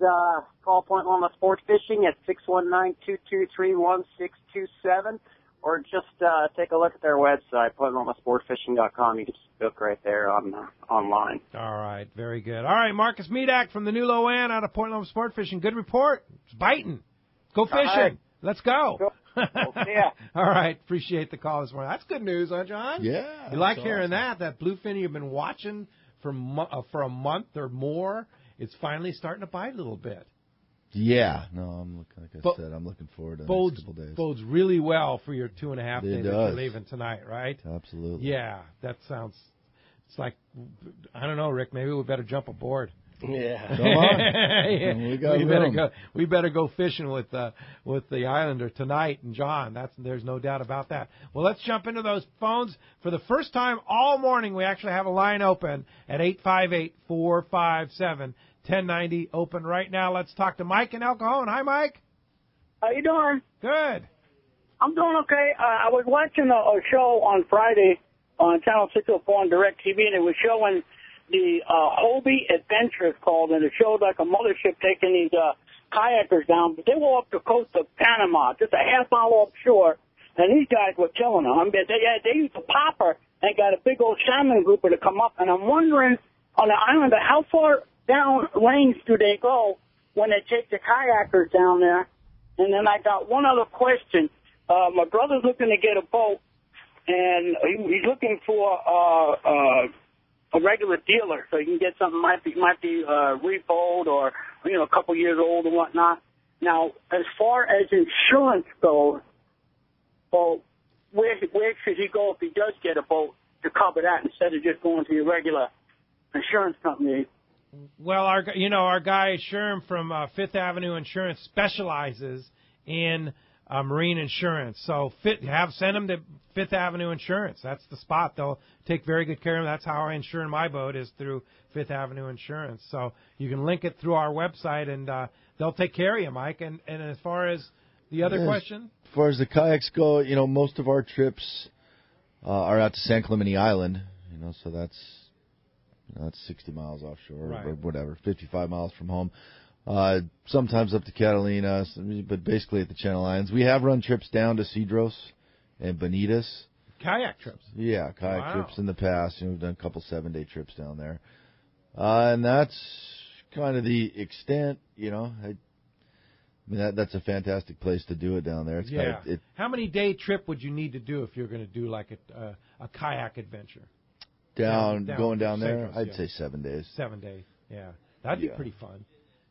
Speaker 18: call Point Loma Sport Fishing at 619-223-1627, or just take a look at their website, PointLomaSportFishing.com. You can just book right there online.
Speaker 2: All right, very good. All right, Marcus Medak from the New Low-Ann out of Point Loma Sport Fishing. Good report. It's biting. Go fishing.
Speaker 18: Right.
Speaker 2: Let's go.
Speaker 18: Yeah.
Speaker 2: All right, appreciate the call this morning. That's good news, huh, John?
Speaker 5: Yeah.
Speaker 2: You like hearing that? That bluefin you've been watching for a month or more, it's finally starting to bite a little bit.
Speaker 5: Yeah. No, I'm looking, like I said, I'm looking forward to the next couple days.
Speaker 2: Bodes really well for your 2.5 days that you're
Speaker 5: does.
Speaker 2: leaving tonight, right?
Speaker 5: Absolutely.
Speaker 2: Yeah, that sounds. It's like, I don't know, Rick. Maybe we better jump aboard.
Speaker 3: Yeah.
Speaker 5: Come on.
Speaker 2: Yeah. We better go fishing with the Islander tonight and John. There's no doubt about that. Well, let's jump into those phones. For the first time all morning, we actually have a line open at 858-457-1090, open right now. Let's talk to Mike in El Cajon. Hi, Mike.
Speaker 19: How you doing?
Speaker 2: Good.
Speaker 19: I'm doing okay. I was watching a show on Friday on Channel 604 on DirecTV, and it was showing the Hobie Adventure, it's called, and it showed like a mothership taking these kayakers down. But they were up the coast of Panama, just a half hour offshore, and these guys were killing them. I mean, they used a popper and got a big old salmon grouper to come up. And I'm wondering, on the island, how far down range do they go when they take the kayakers down there? And then I got one other question. My brother's looking to get a boat, and he's looking for a regular dealer, so you can get something might be repoed or a couple years old and whatnot. Now, as far as insurance goes, well, where should he go if he does get a boat to cover that instead of just going to your regular insurance company?
Speaker 2: Well, our guy Sherm from Fifth Avenue Insurance specializes in marine insurance. So send him to Fifth Avenue Insurance. That's the spot. They'll take very good care of him. That's how I insure my boat, is through Fifth Avenue Insurance. So you can link it through our website, and they'll take care of you, Mike. And as far as the other question?
Speaker 5: As far as the kayaks go, most of our trips are out to San Clemente Island, so that's 60 miles offshore,
Speaker 2: right,
Speaker 5: or whatever, 55 miles from home. Sometimes up to Catalina, but basically at the Channel Islands. We have run trips down to Cedros and Bonitas.
Speaker 2: Kayak trips?
Speaker 5: Yeah, kayak trips in the past. We've done a couple 7-day trips down there. And that's kind of the extent, that's a fantastic place to do it down there. It's
Speaker 2: How many day trip would you need to do if you're going to do like a kayak adventure?
Speaker 5: Going down there?
Speaker 2: Cedros,
Speaker 5: I'd say 7 days.
Speaker 2: 7 days, yeah. That'd be pretty fun.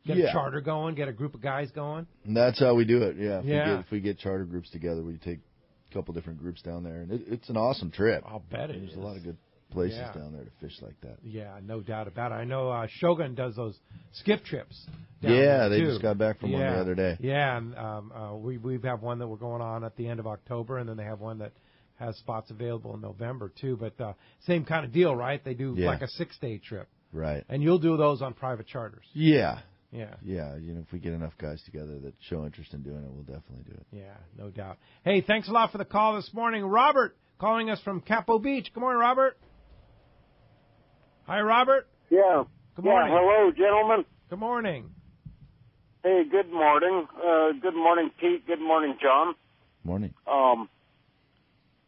Speaker 2: Get a charter going, get a group of guys going.
Speaker 5: And that's how we do it, yeah.
Speaker 2: If
Speaker 5: we get charter groups together, we take a couple different groups down there. And it's an awesome trip.
Speaker 2: I'll bet it is.
Speaker 5: There's a lot of good places down there to fish like that.
Speaker 2: Yeah, no doubt about it. I know Shogun does those skiff trips.
Speaker 5: Yeah, they just got back from one the other day.
Speaker 2: Yeah, and we have one that we're going on at the end of October, and then they have one that has spots available in November, too. But same kind of deal, right? They do like a 6-day trip.
Speaker 5: Right.
Speaker 2: And you'll do those on private charters.
Speaker 5: Yeah.
Speaker 2: Yeah.
Speaker 5: Yeah, if we get enough guys together that show interest in doing it, we'll definitely do it.
Speaker 2: Yeah, no doubt. Hey, thanks a lot for the call this morning. Robert calling us from Capo Beach. Good morning, Robert. Hi, Robert.
Speaker 20: Yeah.
Speaker 2: Good morning.
Speaker 20: Yeah, hello, gentlemen.
Speaker 2: Good morning.
Speaker 20: Hey, good morning. Good morning, Pete. Good morning, John.
Speaker 5: Morning.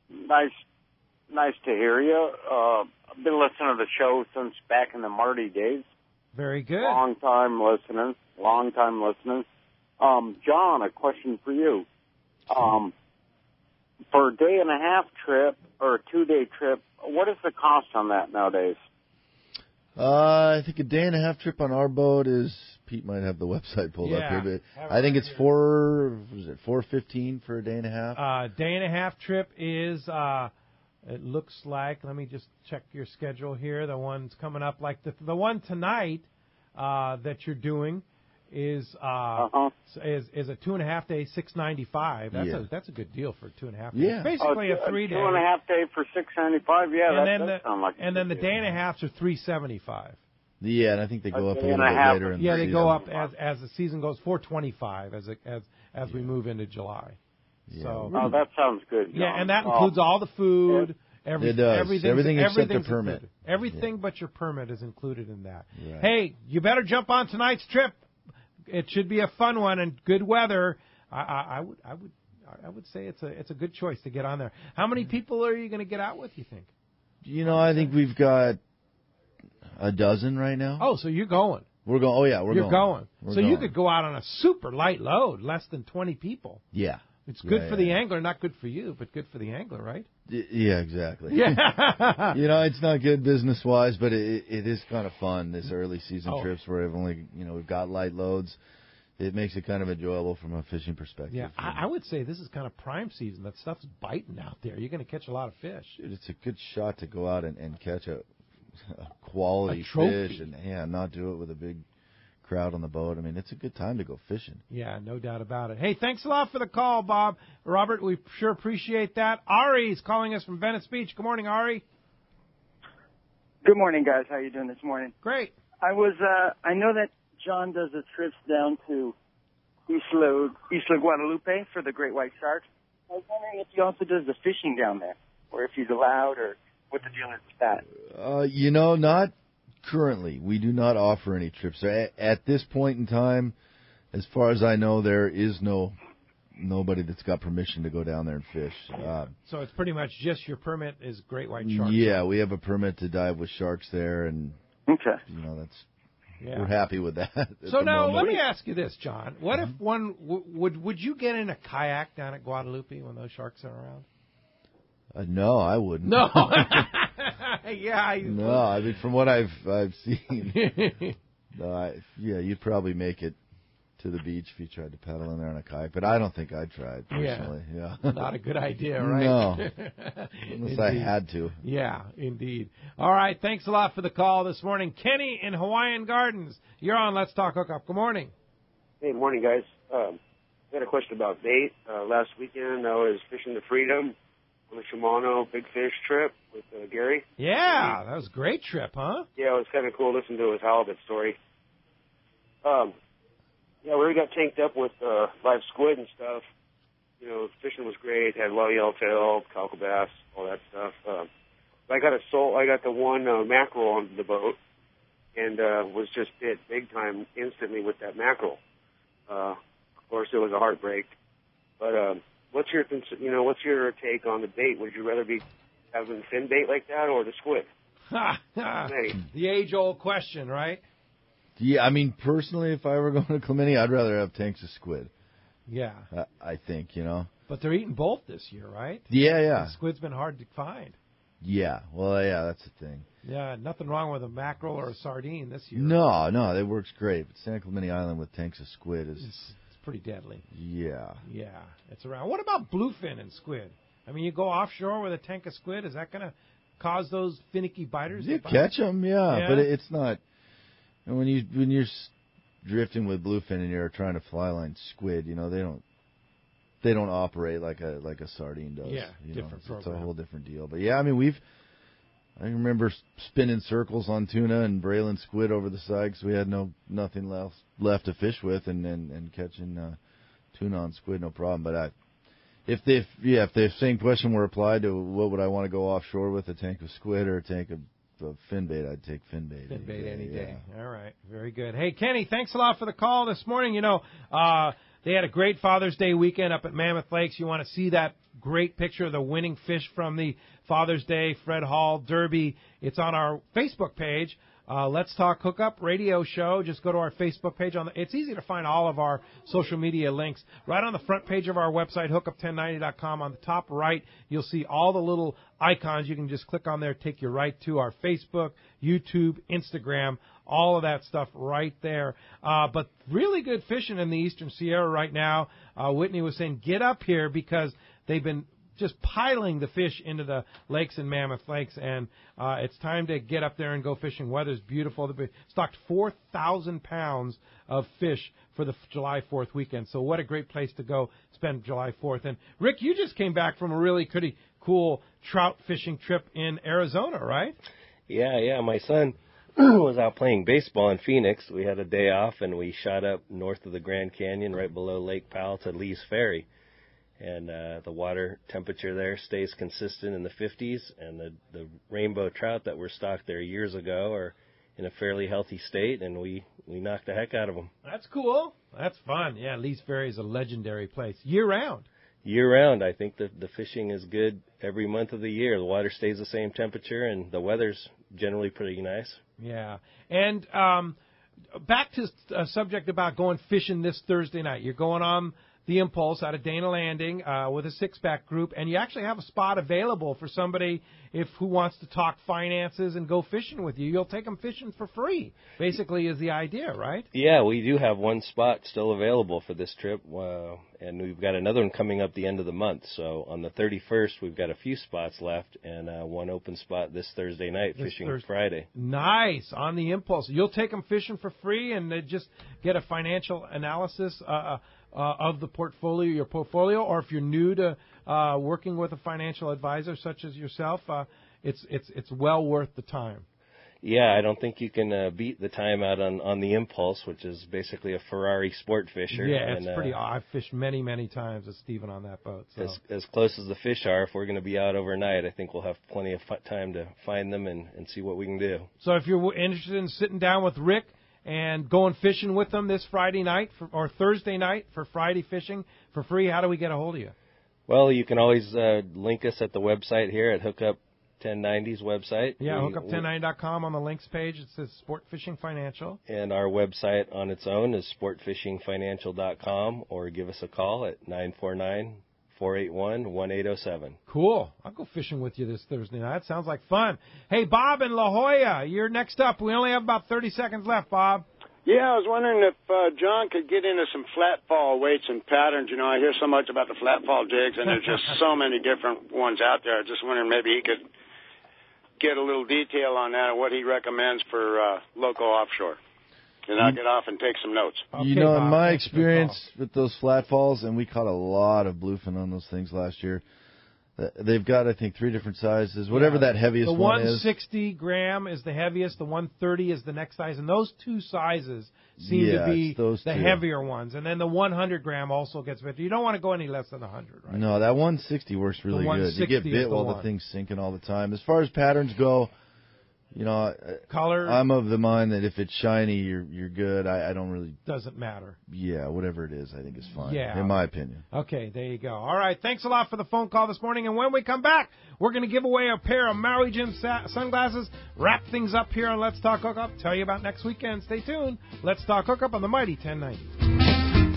Speaker 20: Nice to hear you. I've been listening to the show since back in the Marty days.
Speaker 2: Very good.
Speaker 20: Long time listening. John, a question for you. For a day and a half trip or a 2-day trip, what is the cost on that nowadays?
Speaker 5: I think a day and a half trip on our boat is Pete might have the website pulled up
Speaker 2: Yeah.
Speaker 5: here, but I think it's $4.15 for a day and a half.
Speaker 2: Day and a half trip is, it looks like, let me just check your schedule here. The one's coming up, like the one tonight that you're doing is a 2.5 day, $695. That's a good deal for 2.5 days.
Speaker 5: Yeah.
Speaker 2: Basically a 3 day.
Speaker 20: 2.5 day for $695. Yeah, that does sound like.
Speaker 2: And then the day and a halfs are $375.
Speaker 5: Yeah, and I think they go up a little bit
Speaker 20: half.
Speaker 5: later. In
Speaker 2: Yeah,
Speaker 5: the
Speaker 2: they
Speaker 5: season.
Speaker 2: go up as the season goes. $425 as we move into July.
Speaker 5: Yeah.
Speaker 2: So
Speaker 20: that sounds good.
Speaker 2: yeah,
Speaker 20: John.
Speaker 2: and that includes all the food.
Speaker 5: It does. Everything except the permit.
Speaker 2: Included. Everything but your permit is included in that.
Speaker 5: Right.
Speaker 2: Hey, you better jump on tonight's trip. It should be a fun one and good weather. I would say it's a good choice to get on there. How many people are you going to get out with, you think?
Speaker 5: I think we've got a dozen right now.
Speaker 2: Oh, so you're going.
Speaker 5: We're going. Oh, yeah,
Speaker 2: You're going.
Speaker 5: We're
Speaker 2: so
Speaker 5: going.
Speaker 2: you could go out on a super light load, less than 20 people.
Speaker 5: Yeah.
Speaker 2: It's good for the angler, not good for you, but good for the angler, right?
Speaker 5: Yeah, exactly.
Speaker 2: Yeah.
Speaker 5: It's not good business-wise, but it is kind of fun, this early season trips where we've got light loads. It makes it kind of enjoyable from a fishing perspective.
Speaker 2: Yeah, I would say this is kind of prime season. That stuff's biting out there. You're going to catch a lot of fish.
Speaker 5: Dude, it's a good shot to go out and catch a quality
Speaker 2: trophy.
Speaker 5: fish and not do it with a big crowd on the boat. I mean, it's a good time to go fishing.
Speaker 2: Yeah, no doubt about it. Hey, thanks a lot for the call, Bob. Robert, we sure appreciate that. Ari's calling us from Venice Beach. Good morning, Ari.
Speaker 21: Good morning, guys. How you doing this morning?
Speaker 2: Great.
Speaker 21: I know that John does the trips down to Isla Guadalupe for the great white shark. I was wondering if he also does the fishing down there, or if he's allowed, or what the deal is with that.
Speaker 5: Not currently. We do not offer any trips. At this point in time, as far as I know, there is nobody that's got permission to go down there and fish.
Speaker 2: So it's pretty much just your permit is great white shark.
Speaker 5: Yeah, we have a permit to dive with sharks there, and we're happy with that.
Speaker 2: So now let me ask you this, John. What if one would you get in a kayak down at Guadalupe when those sharks are around?
Speaker 5: No, I wouldn't.
Speaker 2: No. Yeah.
Speaker 5: No, I mean, from what I've seen, you'd probably make it to the beach if you tried to paddle in there on a kayak. But I don't think I'd try it personally. Yeah.
Speaker 2: Not a good idea, right?
Speaker 5: No. Unless I had to.
Speaker 2: Yeah, indeed. All right. Thanks a lot for the call this morning. Kenny in Hawaiian Gardens. You're on Let's Talk Hookup. Good morning.
Speaker 22: Hey, morning, guys. I had a question about bait. Last weekend, I was fishing the Freedom on the Shimano Big Fish trip with Gary.
Speaker 2: Yeah, that was a great trip, huh?
Speaker 22: Yeah, it was kind of cool listening to his halibut story. We already got tanked up with live squid and stuff. Fishing was great. Had a lot of yellowtail, calico bass, all that stuff. I got the one mackerel on the boat, and was just bit big time instantly with that mackerel. Of course, it was a heartbreak. But what's your take on the bait? Would you rather be having fin bait like that or the squid?
Speaker 2: The age-old question, right?
Speaker 5: Yeah, I mean, personally, if I were going to Clementi, I'd rather have tanks of squid.
Speaker 2: Yeah.
Speaker 5: I think,
Speaker 2: But they're eating both this year, right?
Speaker 5: Yeah.
Speaker 2: The squid's been hard to find.
Speaker 5: Yeah, well, yeah, that's the thing.
Speaker 2: Yeah, nothing wrong with a mackerel or a sardine this year.
Speaker 5: No, that works great. But San Clemente Island with tanks of squid is...
Speaker 2: It's pretty deadly.
Speaker 5: Yeah.
Speaker 2: Yeah, it's around. What about bluefin and squid? I mean, you go offshore with a tank of squid, is that going to cause those finicky biters?
Speaker 5: You catch them, yeah, but it's not... When you're drifting with bluefin and you're trying to fly line squid, they don't operate like a sardine does.
Speaker 2: Yeah, different program.
Speaker 5: It's a whole different deal. But yeah, I mean I remember spinning circles on tuna and brailing squid over the side because we had nothing left to fish with, and catching tuna on squid, no problem. But if the same question were applied to what would I want to go offshore with, a tank of squid or a tank of fin bait, I'd take fin bait.
Speaker 2: Fin bait any day. All right. Very good. Hey, Kenny, thanks a lot for the call this morning. They had a great Father's Day weekend up at Mammoth Lakes. You want to see that great picture of the winning fish from the Father's Day Fred Hall Derby. It's on our Facebook page Let's Talk Hookup radio show. Just go to our Facebook page. It's easy to find all of our social media links. Right on the front page of our website, hookup1090.com, on the top right, you'll see all the little icons. You can just click on there, take you right to our Facebook, YouTube, Instagram, all of that stuff right there. But really good fishing in the Eastern Sierra right now. Whitney was saying, get up here because they've been just piling the fish into the lakes in Mammoth Lakes, and it's time to get up there and go fishing. Weather's beautiful. They stocked 4,000 pounds of fish for the July 4th weekend, so what a great place to go spend July 4th. And, Rick, you just came back from a really pretty cool trout fishing trip in Arizona, right?
Speaker 3: Yeah, my son was out playing baseball in Phoenix. We had a day off, and we shot up north of the Grand Canyon right below Lake Powell to Lee's Ferry. And the water temperature there stays consistent in the 50s, and the rainbow trout that were stocked there years ago are in a fairly healthy state, and we knocked the heck out of them.
Speaker 2: That's cool. That's fun. Yeah, Lee's Ferry is a legendary place. Year-round.
Speaker 3: Year-round. I think the fishing is good every month of the year. The water stays the same temperature, and the weather's generally pretty nice.
Speaker 2: Yeah. And back to a subject about going fishing this Thursday night. You're going on the Impulse out of Dana Landing with a six-pack group, and you actually have a spot available for somebody who wants to talk finances and go fishing with you. You'll take them fishing for free, basically, is the idea, right?
Speaker 3: Yeah, we do have one spot still available for this trip, and we've got another one coming up the end of the month. So on the 31st, we've got a few spots left, and one open spot this Thursday night, fishing Friday.
Speaker 2: Nice, on the Impulse. You'll take them fishing for free and just get a financial analysis of the portfolio, your portfolio, or if you're new to working with a financial advisor such as yourself, it's well worth the time.
Speaker 3: Yeah, I don't think you can beat the time out on the Impulse, which is basically a Ferrari sport fisher.
Speaker 2: Yeah, it's pretty. I've fished many times with Stephen on that boat. So.
Speaker 3: As close as the fish are, if we're going to be out overnight, I think we'll have plenty of time to find them and see what we can do.
Speaker 2: So if you're interested in sitting down with Rick and going fishing with them this Friday night or Thursday night for Friday fishing for free, how do we get a hold of you?
Speaker 3: Well, you can always link us at the website here at Hookup 1090's website.
Speaker 2: Yeah, hookup1090.com. On the links page, it says Sportfishing Financial.
Speaker 3: And our website on its own is sportfishingfinancial.com, or give us a call at 949-481-1807.
Speaker 2: Cool. I'll go fishing with you this Thursday night. That sounds like fun. Hey, Bob in La Jolla, you're next up. We only have about 30 seconds left, Bob.
Speaker 1: Yeah, I was wondering if John could get into some flat fall weights and patterns. You know, I hear so much about the flat fall jigs, and there's just so many different ones out there. I was just wondering maybe he could get a little detail on that and what he recommends for local offshore. And I'll get off and take some notes.
Speaker 5: You know, in my experience with those flat falls, and we caught a lot of bluefin on those things last year, they've got, I think, 3 different sizes, whatever that heaviest one is.
Speaker 2: The 160 gram is the heaviest, the 130 is the next size, and those two sizes seem to be the heavier ones. And then the 100 gram also gets better. You don't want to go any less than 100, right?
Speaker 5: No, that 160 works really good. You get bit while the thing's sinking all the time. As far as patterns go, you know,
Speaker 2: color.
Speaker 5: I'm of the mind that if it's shiny, you're good. I don't really.
Speaker 2: Doesn't matter.
Speaker 5: Yeah, whatever it is, I think is fine.
Speaker 2: Yeah.
Speaker 5: In my opinion.
Speaker 2: Okay, there you go. All right, thanks a lot for the phone call this morning. And when we come back, we're going to give away a pair of Maui Jim sunglasses. Wrap things up here on Let's Talk Hookup. Tell you about next weekend. Stay tuned. Let's Talk Hookup on the Mighty 1090.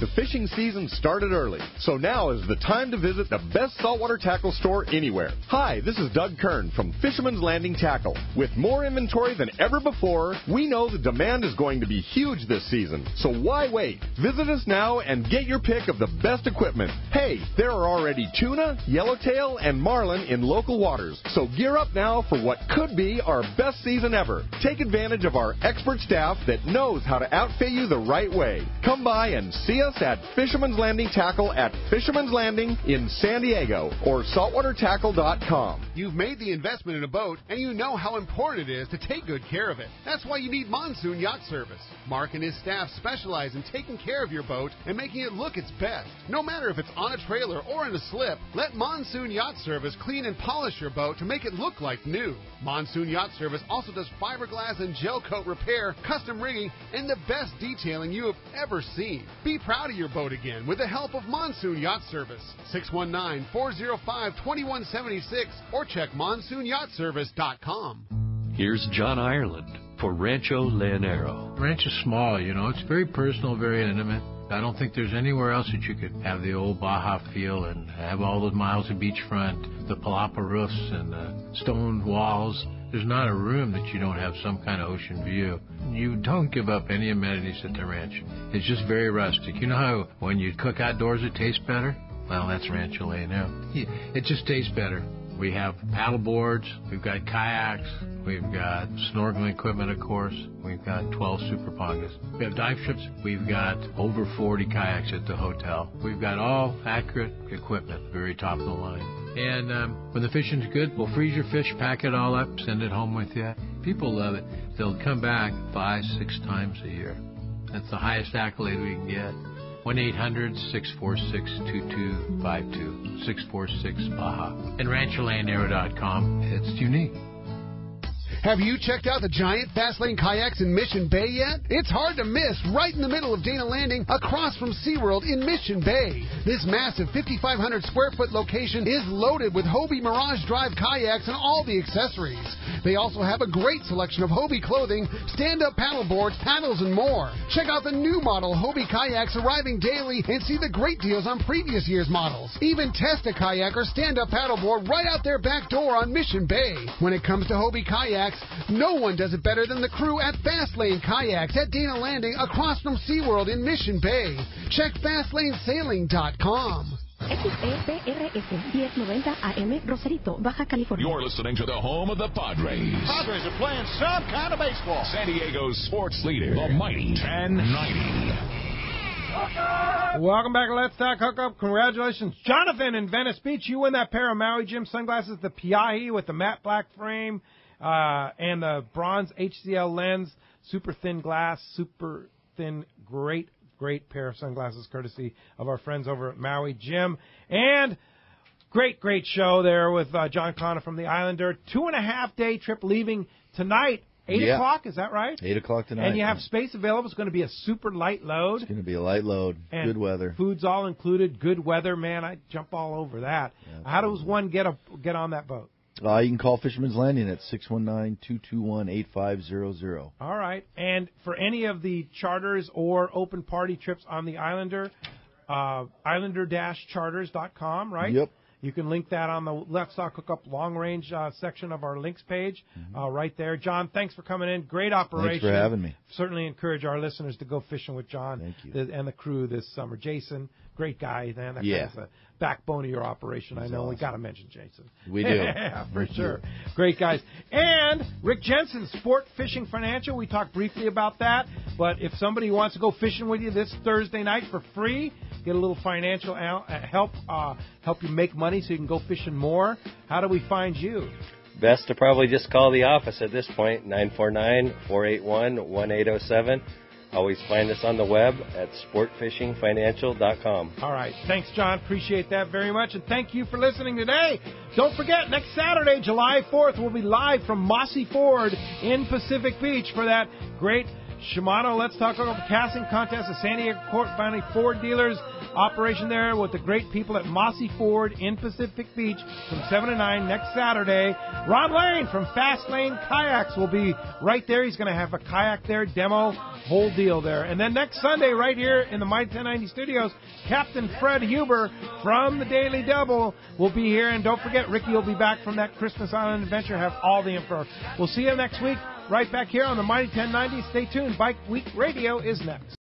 Speaker 12: The fishing season started early, so now is the time to visit the best saltwater tackle store anywhere. Hi, this is Doug Kern from Fisherman's Landing Tackle. With more inventory than ever before, we know the demand is going to be huge this season, so why wait? Visit us now and get your pick of the best equipment. Hey, there are already tuna, yellowtail, and marlin in local waters, so gear up now for what could be our best season ever. Take advantage of our expert staff that knows how to outfit you the right way. Come by and see us at Fisherman's Landing Tackle at Fisherman's Landing in San Diego or saltwatertackle.com.
Speaker 4: You've made the investment in a boat, and you know how important it is to take good care of it. That's why you need Monsoon Yacht Service. Mark and his staff specialize in taking care of your boat and making it look its best. No matter if it's on a trailer or in a slip, let Monsoon Yacht Service clean and polish your boat to make it look like new. Monsoon Yacht Service also does fiberglass and gel coat repair, custom rigging, and the best detailing you have ever seen. Be proud of your boat again with the help of Monsoon Yacht Service. 619-405-2176 or check monsoonyachtservice.com.
Speaker 23: Here's John Ireland,
Speaker 6: for Rancho Leonero.
Speaker 7: The ranch is small, It's very personal, very intimate. I don't think there's anywhere else that you could have the old Baja feel and have all the miles of beachfront, the palapa roofs and the stone walls. There's not a room that you don't have some kind of ocean view. You don't give up any amenities at the ranch. It's just very rustic. You know how when you cook outdoors it tastes better? Well, that's Rancho Leonero. It just tastes better. We have paddle boards, we've got kayaks, we've got snorkeling equipment, of course. We've got 12 super pongas. We have dive trips. We've got over 40 kayaks at the hotel. We've got all accurate equipment, very top of the line. And when the fishing's good, we'll freeze your fish, pack it all up, send it home with you. People love it. They'll come back 5-6 times a year. That's the highest accolade we can get. 1-800-646-2252, 646-BAJA. And RanchoLeonero.com. It's unique.
Speaker 4: Have you checked out the giant Fastlane kayaks in Mission Bay yet? It's hard to miss, right in the middle of Dana Landing, across from SeaWorld in Mission Bay. This massive 5,500 square foot location is loaded with Hobie Mirage Drive kayaks and all the accessories. They also have a great selection of Hobie clothing, stand-up paddle boards, paddles, and more. Check out the new model Hobie kayaks arriving daily and see the great deals on previous year's models. Even test a kayak or stand-up paddleboard right out their back door on Mission Bay. When it comes to Hobie kayaks, no one does it better than the crew at Fastlane Kayaks at Dana Landing across from SeaWorld in Mission Bay. Check FastlaneSailing.com.
Speaker 23: XEPRS 1090 AM, Rosarito, Baja California.
Speaker 24: You're listening to the home of the Padres.
Speaker 25: Padres are playing some kind of baseball.
Speaker 24: San Diego's sports leader, the mighty 1090.
Speaker 2: Welcome back to Let's Talk Hookup. Congratulations, Jonathan in Venice Beach. You win that pair of Maui Jim sunglasses, the Piahi with the matte black frame and the bronze HCL lens, super thin glass, super thin, great pair of sunglasses, courtesy of our friends over at Maui Jim. And great show there with John Coniff from the Islander. 2.5-day trip leaving tonight. 8 o'clock, is that right?
Speaker 5: 8 o'clock tonight.
Speaker 2: And you have space available. It's going to be a super light load.
Speaker 5: It's going to be a light load.
Speaker 2: And
Speaker 5: good weather.
Speaker 2: Food's all included. Good weather, man. I jump all over that. Yeah, how does one get on that boat?
Speaker 5: You can call Fisherman's Landing at 619-221-8500.
Speaker 2: All right. And for any of the charters or open party trips on the Islander, Islander-charters.com, right?
Speaker 5: Yep.
Speaker 2: You can link that on the Let's Talk Hookup long-range section of our links page right there. John, thanks for coming in. Great operation.
Speaker 5: Thanks for having me.
Speaker 2: Certainly encourage our listeners to go fishing with John and the crew this summer. Jason, great guy. Man, that guy's the backbone of your operation. I know. Awesome. We got to mention Jason.
Speaker 5: We do.
Speaker 2: Yeah, for sure. Great guys. And Rick Jensen, Sportfishing Financial. We talked briefly about that. But if somebody wants to go fishing with you this Thursday night for free, get a little financial help you make money so you can go fishing more, how do we find you?
Speaker 3: Best to probably just call the office at this point, 949-481-1807. Always find us on the web at sportfishingfinancial.com.
Speaker 2: All right. Thanks, John. Appreciate that very much. And thank you for listening today. Don't forget, next Saturday, July 4th, we'll be live from Mossy Ford in Pacific Beach for that great Shimano Let's Talk About Casting Contest. The San Diego Court Finally Ford dealers operation there with the great people at Mossy Ford in Pacific Beach from 7 to 9 next Saturday. Ron Lane from Fastlane Kayaks will be right there. He's going to have a kayak there, demo, whole deal there. And then next Sunday, right here in the Mighty 1090 studios, Captain Fred Huber from the Daily Double will be here. And don't forget, Ricky will be back from that Christmas Island adventure, have all the info. We'll see you next week right back here on the Mighty 1090. Stay tuned. Bike Week Radio is next.